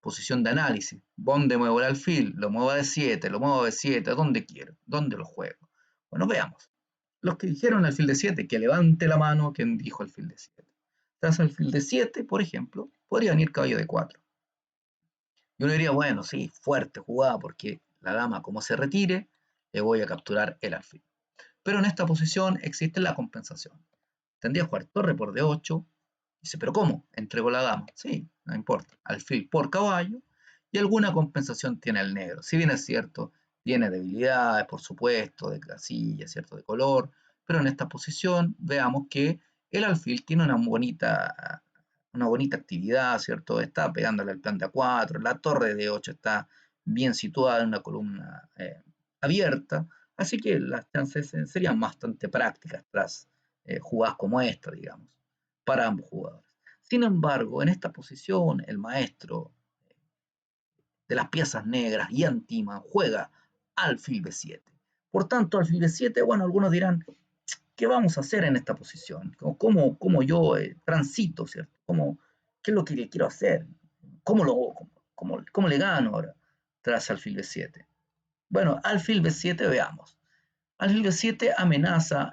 posición de análisis, ¿dónde muevo el alfil? ¿Lo muevo a D7? ¿Lo muevo a B7? ¿Dónde quiero? ¿Dónde lo juego? Bueno, veamos. Los que dijeron alfil de 7, que levante la mano quien dijo alfil de 7. Tras alfil de 7, por ejemplo, podría venir caballo de 4. Y uno diría, bueno, sí, fuerte jugada porque la dama como se retire, le voy a capturar el alfil. Pero en esta posición existe la compensación. Tendría que jugar torre por D8. Dice, ¿pero cómo? Entrego la dama. Sí, no importa. Alfil por caballo. Y alguna compensación tiene el negro. Si bien es cierto, tiene debilidades, por supuesto, de casilla, cierto, de color. Pero en esta posición veamos que el alfil tiene una bonita actividad, ¿cierto? Está pegándole al plan de A4. La torre de D8 está bien situada en una columna abierta. Así que las chances serían bastante prácticas tras jugadas como esta, digamos, para ambos jugadores. Sin embargo, en esta posición, el maestro de las piezas negras y Antiman juega alfil B7. Por tanto, alfil B7, bueno, algunos dirán, ¿qué vamos a hacer en esta posición? ¿Cómo yo transito, ¿cierto? ¿Qué es lo que quiero hacer? ¿Cómo le gano ahora tras alfil B7? Bueno, alfil B7 veamos. Alfil B7 amenaza,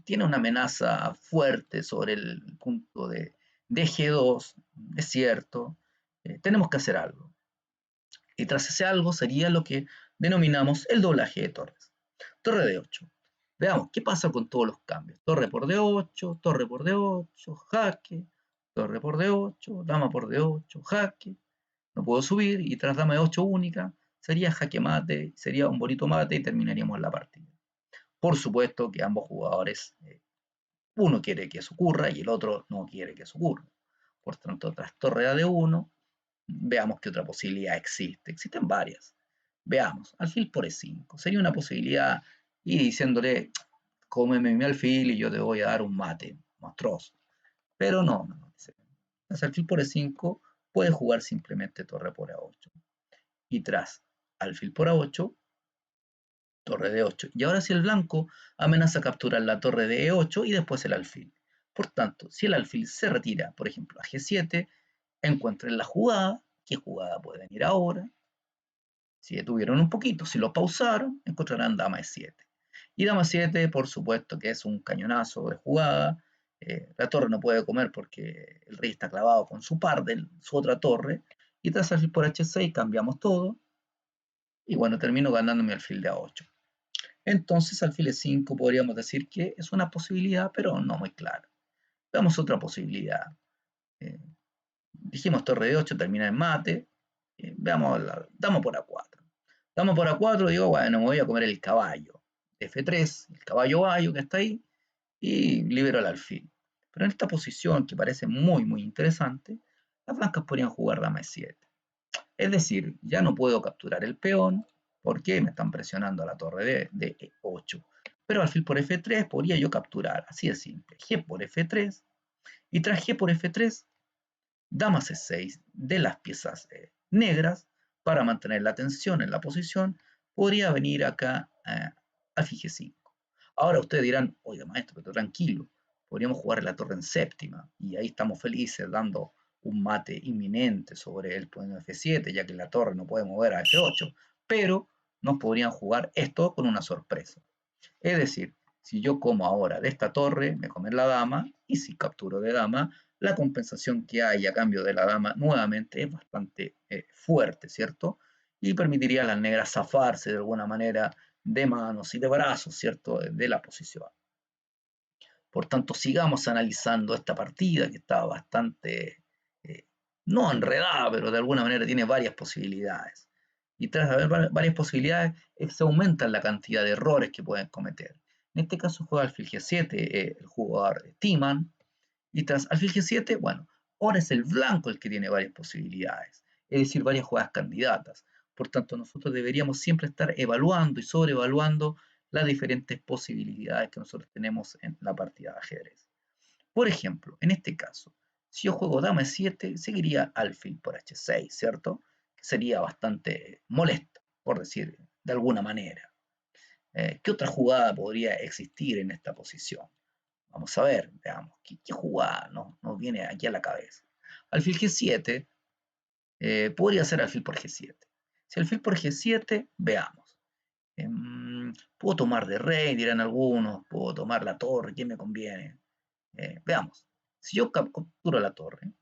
tiene una amenaza fuerte sobre el punto de G2, es cierto, tenemos que hacer algo. Y tras ese algo sería lo que denominamos el doblaje de torres. Torre de 8. Veamos qué pasa con todos los cambios. Torre por D8, torre por D8, jaque, torre por D8, dama por D8, jaque. No puedo subir y tras dama de 8 única sería jaque mate, sería un bonito mate y terminaríamos la partida. Por supuesto que ambos jugadores, uno quiere que eso ocurra y el otro no quiere que eso ocurra. Por tanto, tras torre a D1, veamos qué otra posibilidad existe. Existen varias. Veamos, alfil por E5. Sería una posibilidad y diciéndole, cómeme mi alfil y yo te voy a dar un mate monstruoso. Pero no. Tras alfil por E5 puede jugar simplemente torre por A8. Y tras alfil por A8, torre de 8. Y ahora si el blanco amenaza capturar la torre de E8 y después el alfil. Por tanto, si el alfil se retira, por ejemplo, a G7, encuentren la jugada. ¿Qué jugada puede venir ahora? Si detuvieron un poquito, si lo pausaron, encontrarán dama E7. Y dama 7, por supuesto que es un cañonazo de jugada. La torre no puede comer porque el rey está clavado con su par de su otra torre. Y tras alfil por H6 cambiamos todo. Y bueno, termino ganando mi alfil de A8. Entonces, alfil E5 podríamos decir que es una posibilidad, pero no muy clara. Veamos otra posibilidad. Eh, Dijimos torre de 8 termina en mate. Veamos la dama por A4. Dama por A4, digo, bueno, me voy a comer el caballo. F3, el caballo bayo que está ahí, y libero el alfil. Pero en esta posición, que parece muy interesante, las blancas podrían jugar dama E7. Es decir, ya no puedo capturar el peón porque me están presionando a la torre de E8. Pero alfil por F3 podría yo capturar, así de simple, G por F3 y tras G por F3, dama C6 de las piezas negras para mantener la tensión en la posición, podría venir acá alfil G5. Ahora ustedes dirán, oiga maestro, pero tranquilo, podríamos jugar la torre en séptima y ahí estamos felices dando un mate inminente sobre el puente F7, ya que la torre no puede mover a F8, pero nos podrían jugar esto con una sorpresa. Es decir, si yo como ahora de esta torre, me comen la dama, y si capturo de dama, la compensación que hay a cambio de la dama nuevamente es bastante fuerte, ¿cierto? Y permitiría a las negras zafarse de alguna manera de manos y de brazos, ¿cierto? De la posición. Por tanto, sigamos analizando esta partida que está bastante, no enredada, pero de alguna manera tiene varias posibilidades. Y tras haber varias posibilidades, se aumenta la cantidad de errores que pueden cometer. En este caso juega alfil G7, el jugador Timan, y tras alfil G7, bueno, ahora es el blanco el que tiene varias posibilidades, es decir, varias jugadas candidatas. Por tanto, nosotros deberíamos siempre estar evaluando y sobreevaluando las diferentes posibilidades que nosotros tenemos en la partida de ajedrez. Por ejemplo, en este caso, si yo juego dama E7, seguiría alfil por H6, ¿cierto? Que sería bastante molesto, por decir de alguna manera. ¿Qué otra jugada podría existir en esta posición? Vamos a ver, veamos, ¿qué jugada nos viene aquí a la cabeza? Alfil G7, podría ser alfil por G7. Si alfil por G7, veamos. Puedo tomar de rey, dirán algunos, puedo tomar la torre, ¿quién me conviene? Veamos, si yo capturo la torre,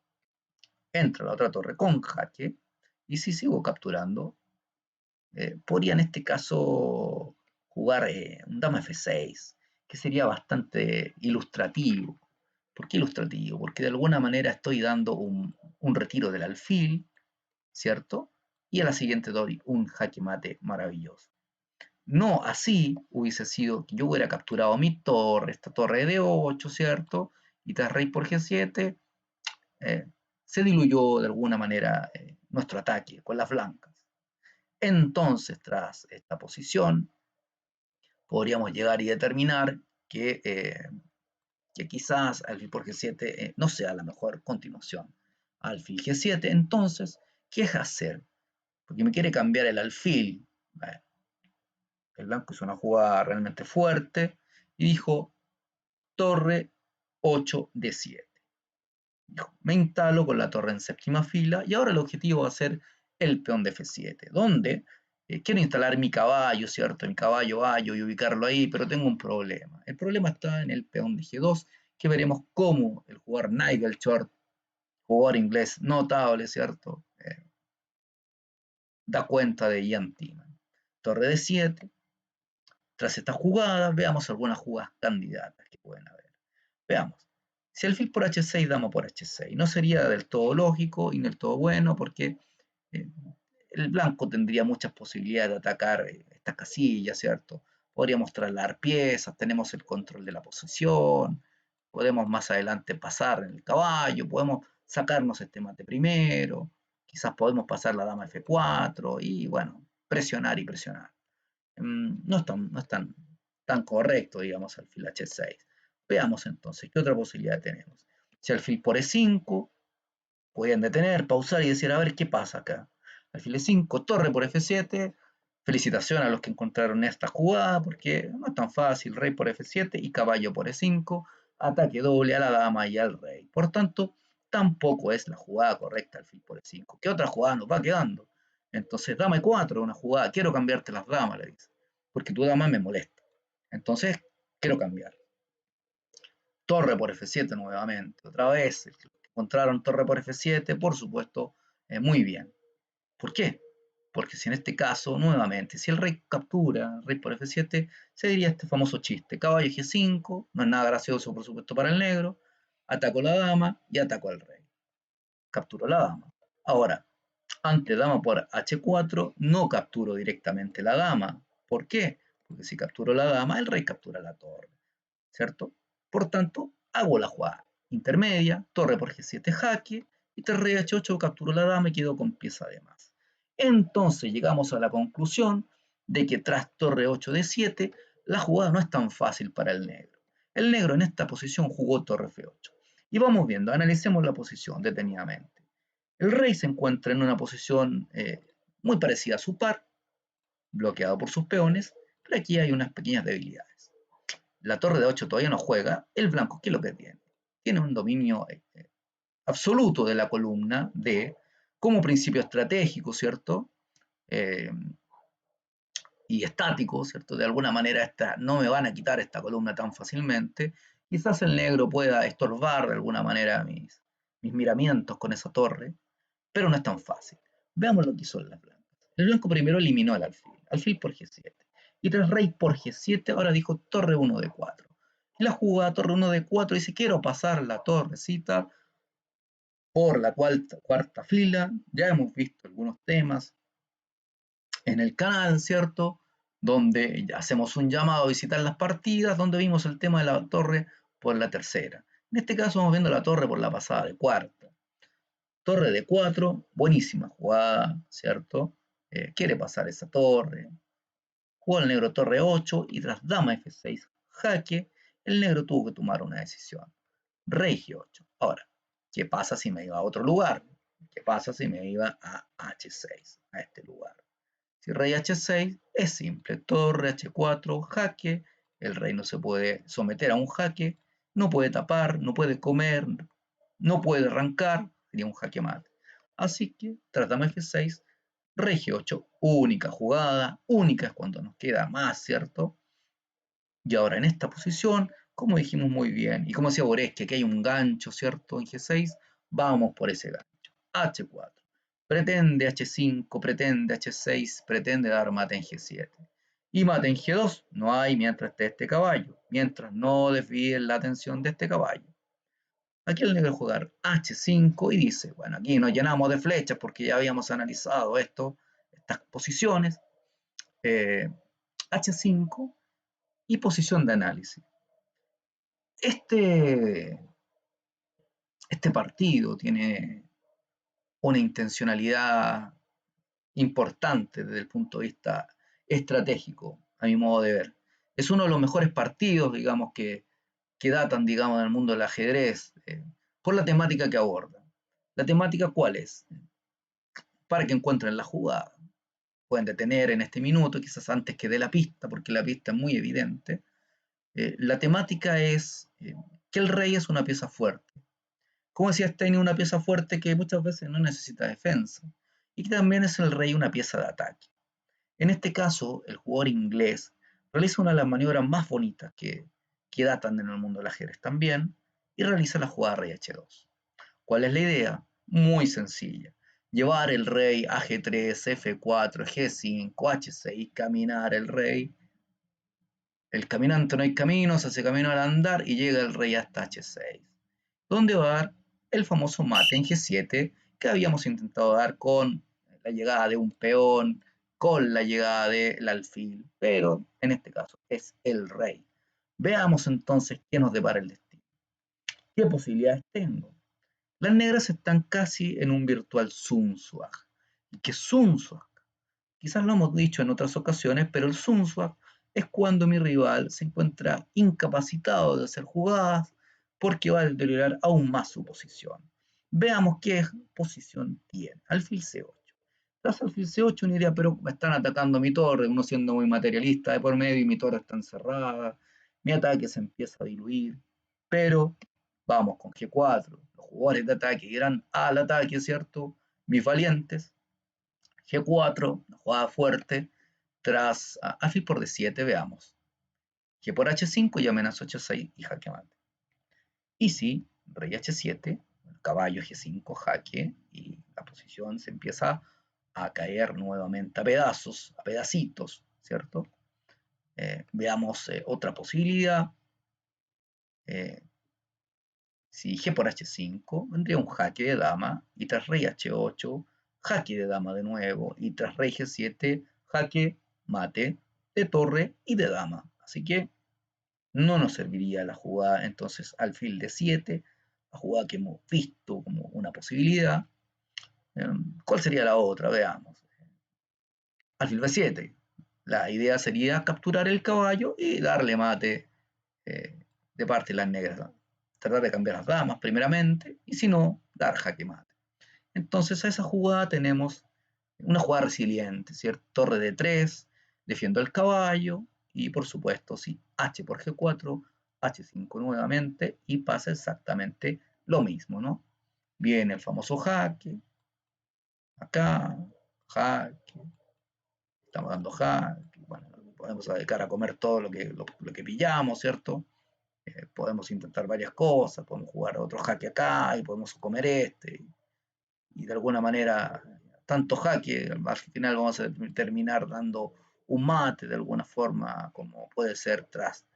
entro a la otra torre con jaque, y si sigo capturando, podría en este caso jugar un dama F6, que sería bastante ilustrativo. ¿Por qué ilustrativo? Porque de alguna manera estoy dando un retiro del alfil, ¿cierto? Y a la siguiente doy un jaque mate maravilloso. No así hubiese sido que yo hubiera capturado mi torre, esta torre de 8, ¿cierto? Y tras rey por G7, eh, se diluyó de alguna manera nuestro ataque con las blancas. Entonces, tras esta posición, podríamos llegar y determinar que quizás alfil por G7 no sea la mejor continuación. Alfil G7, entonces, ¿qué es hacer? Porque me quiere cambiar el alfil. Bueno, el blanco hizo una jugada realmente fuerte y dijo torre 8 de 7. Dijo, me instalo con la torre en séptima fila y ahora el objetivo va a ser el peón de F7, donde quiero instalar mi caballo, ¿cierto? Mi caballo Ayo y ubicarlo ahí, pero tengo un problema. El problema está en el peón de G2, que veremos cómo el jugador Nigel Short, jugador inglés notable, ¿cierto? Da cuenta de Ian Tiemann. Torre de 7. Tras esta jugada, veamos algunas jugadas candidatas que pueden haber. Veamos. Si alfil por H6, dama por H6, no sería del todo lógico y del todo bueno porque eh, el blanco tendría muchas posibilidades de atacar estas casillas, ¿cierto? Podríamos trasladar piezas, tenemos el control de la posición, podemos más adelante pasar en el caballo, podemos sacarnos este mate primero, quizás podemos pasar la dama F4 y bueno, presionar y presionar. No es tan correcto, digamos, alfil H6. Veamos entonces, ¿qué otra posibilidad tenemos? Si alfil por E5, pueden detener, pausar y decir, a ver qué pasa acá. Alfil E5, torre por F7. Felicitaciones a los que encontraron esta jugada, porque no es tan fácil. Rey por F7 y caballo por E5. Ataque doble a la dama y al rey. Por tanto, tampoco es la jugada correcta alfil por E5. ¿Qué otra jugada nos va quedando? Entonces, dama E4, una jugada. Quiero cambiarte las damas, le dice. Porque tu dama me molesta. Entonces, quiero cambiar. Torre por F7 nuevamente. Otra vez, encontraron torre por F7, por supuesto, muy bien. ¿Por qué? Porque si en este caso, nuevamente, si el rey captura, rey por F7, se diría este famoso chiste, caballo G5, no es nada gracioso por supuesto para el negro, ataco la dama y ataco al rey. Capturo la dama. Ahora, ante dama por H4, no capturo directamente la dama. ¿Por qué? Porque si capturo la dama, el rey captura la torre. ¿Cierto? Por tanto, hago la jugada intermedia, torre por G7 jaque, y rey H8 capturó la dama y quedo con pieza de más. Entonces llegamos a la conclusión de que tras torre 8 de 7, la jugada no es tan fácil para el negro. El negro en esta posición jugó torre F8. Y vamos viendo, analicemos la posición detenidamente. El rey se encuentra en una posición muy parecida a su par, bloqueado por sus peones, pero aquí hay unas pequeñas debilidades. La torre de 8 todavía no juega, el blanco, ¿qué es lo que tiene? Tiene un dominio absoluto de la columna D como principio estratégico, ¿cierto? Eh, y estático, ¿cierto? De alguna manera no me van a quitar esta columna tan fácilmente. Quizás el negro pueda estorbar de alguna manera mis miramientos con esa torre, pero no es tan fácil. Veamos lo que hizo las blancas. El blanco primero eliminó el alfil por G7. Y tras rey por G7, ahora dijo torre 1 de 4. Y la jugada torre 1 de 4 dice, quiero pasar la torrecita por la cuarta fila. Ya hemos visto algunos temas en el canal, ¿cierto? Donde hacemos un llamado a visitar las partidas, donde vimos el tema de la torre por la tercera. En este caso vamos viendo la torre por la pasada de cuarta. Torre de 4, buenísima jugada, ¿cierto? Quiere pasar esa torre. Jugó el negro torre 8 y tras dama F6 jaque, el negro tuvo que tomar una decisión. Rey G8. Ahora, ¿qué pasa si me iba a otro lugar? ¿Qué pasa si me iba a H6, a este lugar? Si rey H6 es simple, torre H4, jaque, el rey no se puede someter a un jaque, no puede tapar, no puede comer, no puede arrancar, sería un jaque mate. Así que tratamos F6, rey G8, única jugada, única es cuando nos queda más, ¿cierto? Y ahora en esta posición, como dijimos muy bien, y como decía Borges, que aquí hay un gancho, ¿cierto? En G6, vamos por ese gancho. H4. Pretende H5, pretende H6, pretende dar mate en G7. Y mate en G2 no hay mientras esté este caballo, mientras no desvíen la atención de este caballo. Aquí el negro jugar H5 y dice, bueno, aquí nos llenamos de flechas porque ya habíamos analizado esto, estas posiciones, eh, H5 y posición de análisis. Este, este partido tiene una intencionalidad importante desde el punto de vista estratégico, a mi modo de ver. Es uno de los mejores partidos, digamos, que datan, digamos, del mundo del ajedrez, por la temática que aborda. ¿La temática cuál es? Para que encuentren la jugada. Pueden detener en este minuto, quizás antes que dé la pista, porque la pista es muy evidente. La temática es que el rey es una pieza fuerte. Como decía Stein, una pieza fuerte que muchas veces no necesita defensa. Y que también es el rey una pieza de ataque. En este caso, el jugador inglés realiza una de las maniobras más bonitas que datan en el mundo del ajedrez también, y realiza la jugada rey h2. ¿Cuál es la idea? Muy sencilla. Llevar el rey a G3, F4, G5, H6, caminar el rey. El caminante no hay camino, se hace camino al andar y llega el rey hasta H6. Donde va a dar el famoso mate en G7 que habíamos intentado dar con la llegada de un peón, con la llegada del alfil, pero en este caso es el rey. Veamos entonces qué nos depara el destino. ¿Qué posibilidades tengo? Las negras están casi en un virtual Zugzwang. ¿Y qué es Zugzwang? Quizás lo hemos dicho en otras ocasiones, pero el Zugzwang es cuando mi rival se encuentra incapacitado de hacer jugadas porque va a deteriorar aún más su posición. Veamos qué posición tiene. Alfil C8. Tras alfil C8 uno diría, pero me están atacando mi torre, uno siendo muy materialista de por medio y mi torre está encerrada, mi ataque se empieza a diluir, pero vamos con G4, los jugadores de ataque irán al ataque, ¿cierto? Mis valientes, G4, una jugada fuerte, tras alfil por D7, veamos. G por H5 y amenazo H6 y jaque mate. Y si rey H7, caballo G5, jaque, y la posición se empieza a caer nuevamente a pedazos, a pedacitos, ¿cierto? Veamos otra posibilidad. Eh, si G por H5, vendría un jaque de dama, y tras rey H8, jaque de dama de nuevo, y tras rey G7, jaque mate de torre y de dama. Así que no nos serviría la jugada entonces alfil de 7, la jugada que hemos visto como una posibilidad. ¿Cuál sería la otra? Veamos. Alfil B7. La idea sería capturar el caballo y darle mate de parte de las negras, ¿no? Tratar de cambiar las damas primeramente y si no, dar jaque mate. Entonces a esa jugada tenemos una jugada resiliente, ¿cierto? Torre de 3, defiendo el caballo y por supuesto, si H por G4, H5 nuevamente y pasa exactamente lo mismo, ¿no? Viene el famoso jaque, acá, jaque, estamos dando jaque, bueno, podemos dedicar a comer todo lo que pillamos, ¿cierto? Podemos intentar varias cosas, podemos jugar otro jaque acá y podemos comer este, y de alguna manera tanto jaque, al final vamos a terminar dando un mate de alguna forma, como puede ser tras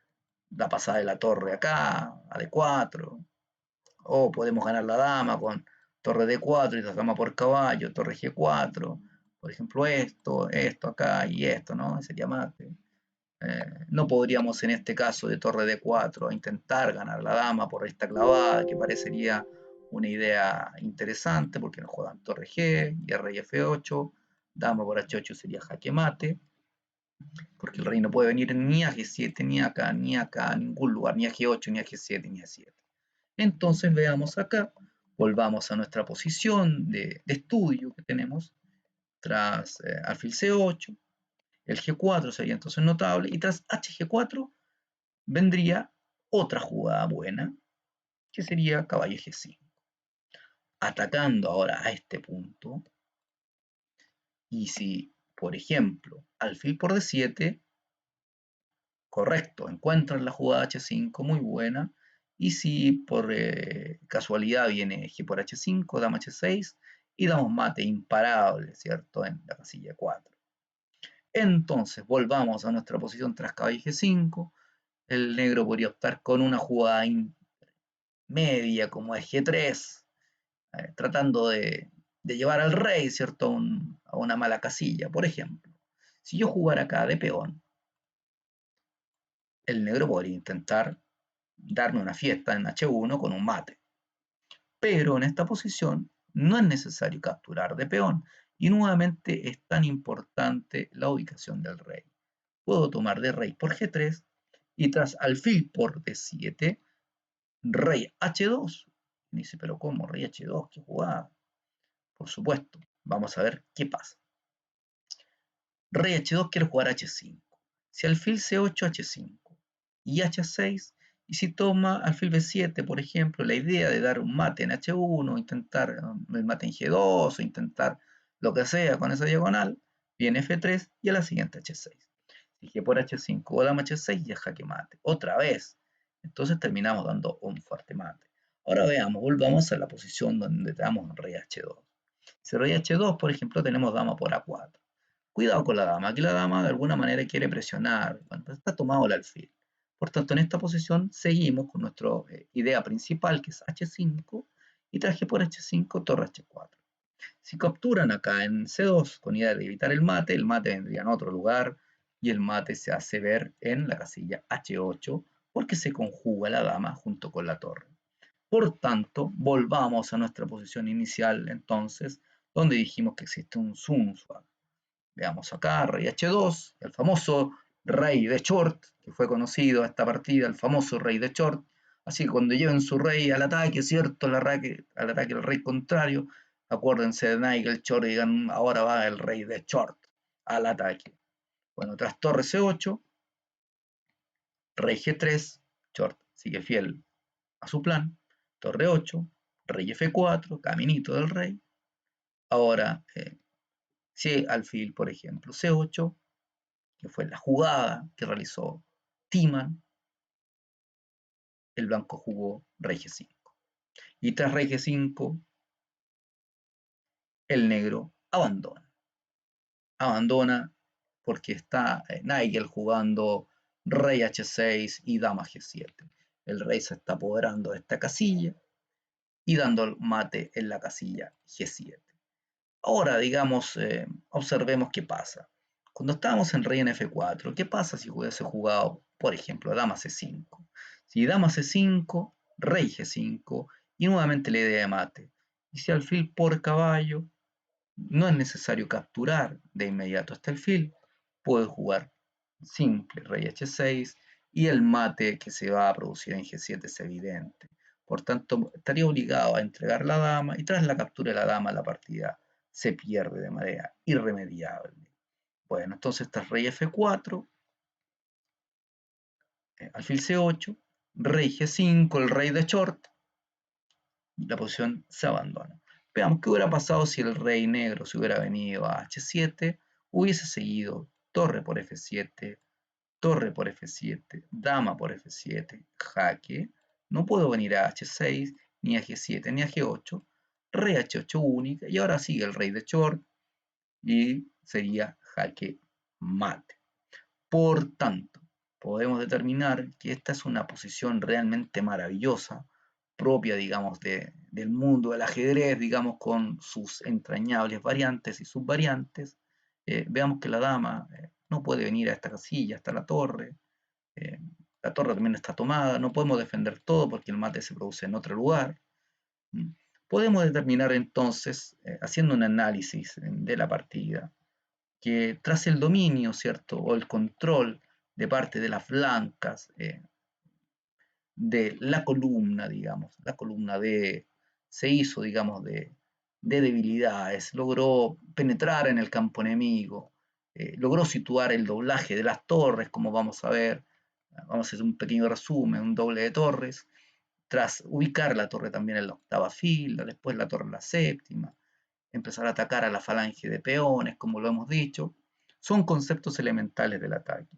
la pasada de la torre acá, a D4, o podemos ganar la dama con torre D4 y la dama por caballo, torre G4, por ejemplo esto acá y esto, ¿no? Sería mate. No podríamos en este caso de torre D4 intentar ganar la dama por esta clavada, que parecería una idea interesante porque nos juegan torre G y rey F8, dama por H8 sería jaque mate, porque el rey no puede venir ni a G7, ni acá, a ningún lugar, ni a G8, ni a G7, ni a 7. Entonces veamos acá, volvamos a nuestra posición de estudio que tenemos tras alfil C8, el G4 sería entonces notable, y tras HG4 vendría otra jugada buena, que sería caballo G5. Atacando ahora a este punto, y si, por ejemplo, alfil por D7, correcto, encuentran la jugada H5 muy buena, y si por casualidad viene G por H5, dama H6, y damos mate imparable, ¿cierto? En la casilla 4. Entonces, volvamos a nuestra posición tras caballo G5. El negro podría optar con una jugada media como es G3, tratando de llevar al rey, ¿cierto? A una mala casilla. Por ejemplo, si yo jugara acá de peón, el negro podría intentar darme una fiesta en H1 con un mate. Pero en esta posición no es necesario capturar de peón y nuevamente es tan importante la ubicación del rey. Puedo tomar de rey por G3 y tras alfil por D7, rey H2. Me dice, pero ¿cómo? Rey H2, ¿qué jugada? Por supuesto, vamos a ver qué pasa. Rey H2 quiere jugar H5. Si alfil C8, H5 y H6, y si toma alfil B7, por ejemplo, la idea de dar un mate en H1, intentar el mate en G2 o intentar lo que sea con esa diagonal, viene F3 y a la siguiente H6. Si G por H5 o dama H6 ya jaque mate. Otra vez. Entonces terminamos dando un fuerte mate. Ahora veamos, volvamos a la posición donde damos rey H2. Si rey H2, por ejemplo, tenemos dama por A4. Cuidado con la dama, aquí la dama de alguna manera quiere presionar, bueno, está tomado el alfil. Por tanto, en esta posición seguimos con nuestra idea principal, que es H5, y traje por H5, torre H4. Si capturan acá en C2 con idea de evitar el mate vendría en otro lugar, y el mate se hace ver en la casilla H8, porque se conjuga la dama junto con la torre. Por tanto, volvamos a nuestra posición inicial entonces, donde dijimos que existe un Sun Swap. Veamos acá, rey H2, el famoso rey de short, que fue conocido a esta partida, el famoso rey de short. Así que cuando lleven su rey al ataque, ¿cierto? Al ataque del rey contrario, acuérdense de Nigel Short y digan, ahora va el rey de short al ataque. Bueno, tras torre C8, rey G3, short sigue fiel a su plan, torre 8, rey F4, caminito del rey. Ahora, si alfil, por ejemplo, C8, que fue la jugada que realizó Timan, el blanco jugó rey G5. Y tras rey G5, el negro abandona. Abandona porque está Nigel jugando rey H6 y dama G7. El rey se está apoderando de esta casilla y dando el mate en la casilla G7. Ahora, digamos, observemos qué pasa. Cuando estábamos en rey en F4, ¿qué pasa si hubiese jugado, por ejemplo, dama C5? Si dama C5, rey G5 y nuevamente la idea de mate. Y si alfil por caballo, no es necesario capturar de inmediato este alfil, puedo jugar simple rey H6 y el mate que se va a producir en G7 es evidente. Por tanto, estaría obligado a entregar la dama y tras la captura de la dama la partida se pierde de manera irremediable. Bueno, entonces tras rey F4, alfil C8, rey G5, el rey de short, y la posición se abandona. Veamos qué hubiera pasado si el rey negro se hubiera venido a H7, hubiese seguido torre por F7, torre por F7, dama por F7, jaque. No puedo venir a H6, ni a G7, ni a G8, rey H8 única, y ahora sigue el rey de short, y sería jaque mate. Por tanto, podemos determinar que esta es una posición realmente maravillosa, propia, digamos, del mundo del ajedrez, digamos, con sus entrañables variantes y subvariantes. Veamos que la dama no puede venir a esta casilla, hasta eh, la torre también está tomada, no podemos defender todo porque el mate se produce en otro lugar. Podemos determinar entonces, haciendo un análisis de la partida, que tras el dominio, ¿cierto? O el control de parte de las blancas, de la columna D se hizo, digamos, de debilidades, logró penetrar en el campo enemigo, logró situar el doblaje de las torres, como vamos a ver, vamos a hacer un pequeño resumen, un doble de torres, tras ubicar la torre también en la octava fila, después la torre en la séptima, empezar a atacar a la falange de peones, como lo hemos dicho, son conceptos elementales del ataque.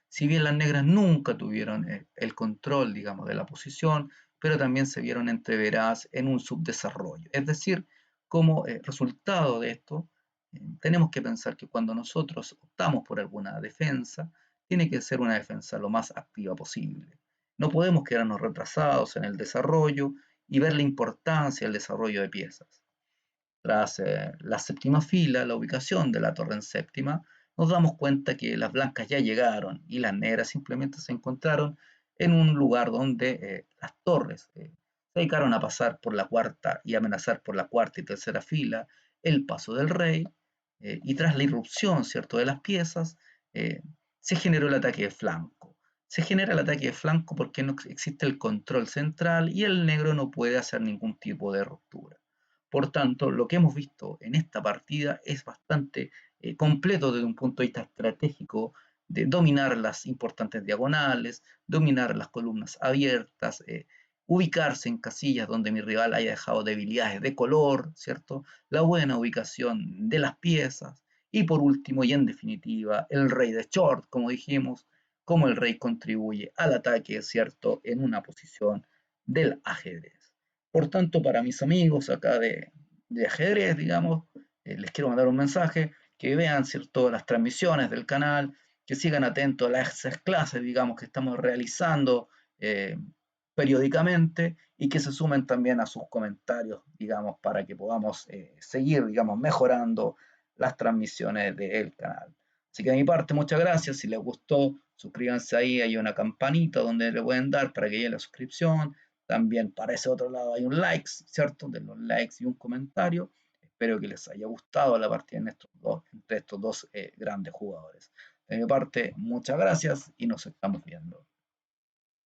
Si bien las negras nunca tuvieron el control, digamos, de la posición, pero también se vieron entreveradas en un subdesarrollo. Es decir, como resultado de esto, Tenemos que pensar que cuando nosotros optamos por alguna defensa, tiene que ser una defensa lo más activa posible. No podemos quedarnos retrasados en el desarrollo y ver la importancia del desarrollo de piezas. Tras la séptima fila, la ubicación de la torre en séptima, nos damos cuenta que las blancas ya llegaron y las negras simplemente se encontraron en un lugar donde las torres se dedicaron a pasar por la cuarta y amenazar por la cuarta y tercera fila el paso del rey, y tras la irrupción, ¿cierto?, de las piezas, eh, se generó el ataque de flanco. Se genera el ataque de flanco porque no existe el control central y el negro no puede hacer ningún tipo de ruptura. Por tanto, lo que hemos visto en esta partida es bastante completo desde un punto de vista estratégico, de dominar las importantes diagonales, dominar las columnas abiertas, ubicarse en casillas donde mi rival haya dejado debilidades de color, ¿cierto? La buena ubicación de las piezas y por último y en definitiva el rey de short, como dijimos, cómo el rey contribuye al ataque, ¿cierto? En una posición del ajedrez. Por tanto, para mis amigos acá de ajedrez, digamos, les quiero mandar un mensaje, que vean, ¿cierto?, las transmisiones del canal, que sigan atentos a las clases, digamos, que estamos realizando periódicamente y que se sumen también a sus comentarios, digamos, para que podamos seguir, digamos, mejorando las transmisiones del canal. Así que de mi parte, muchas gracias. Si les gustó, suscríbanse ahí, hay una campanita donde le pueden dar para que llegue la suscripción. También para ese otro lado hay un like, ¿cierto? De los likes y un comentario. Espero que les haya gustado la partida entre estos dos grandes jugadores. De mi parte, muchas gracias y nos estamos viendo.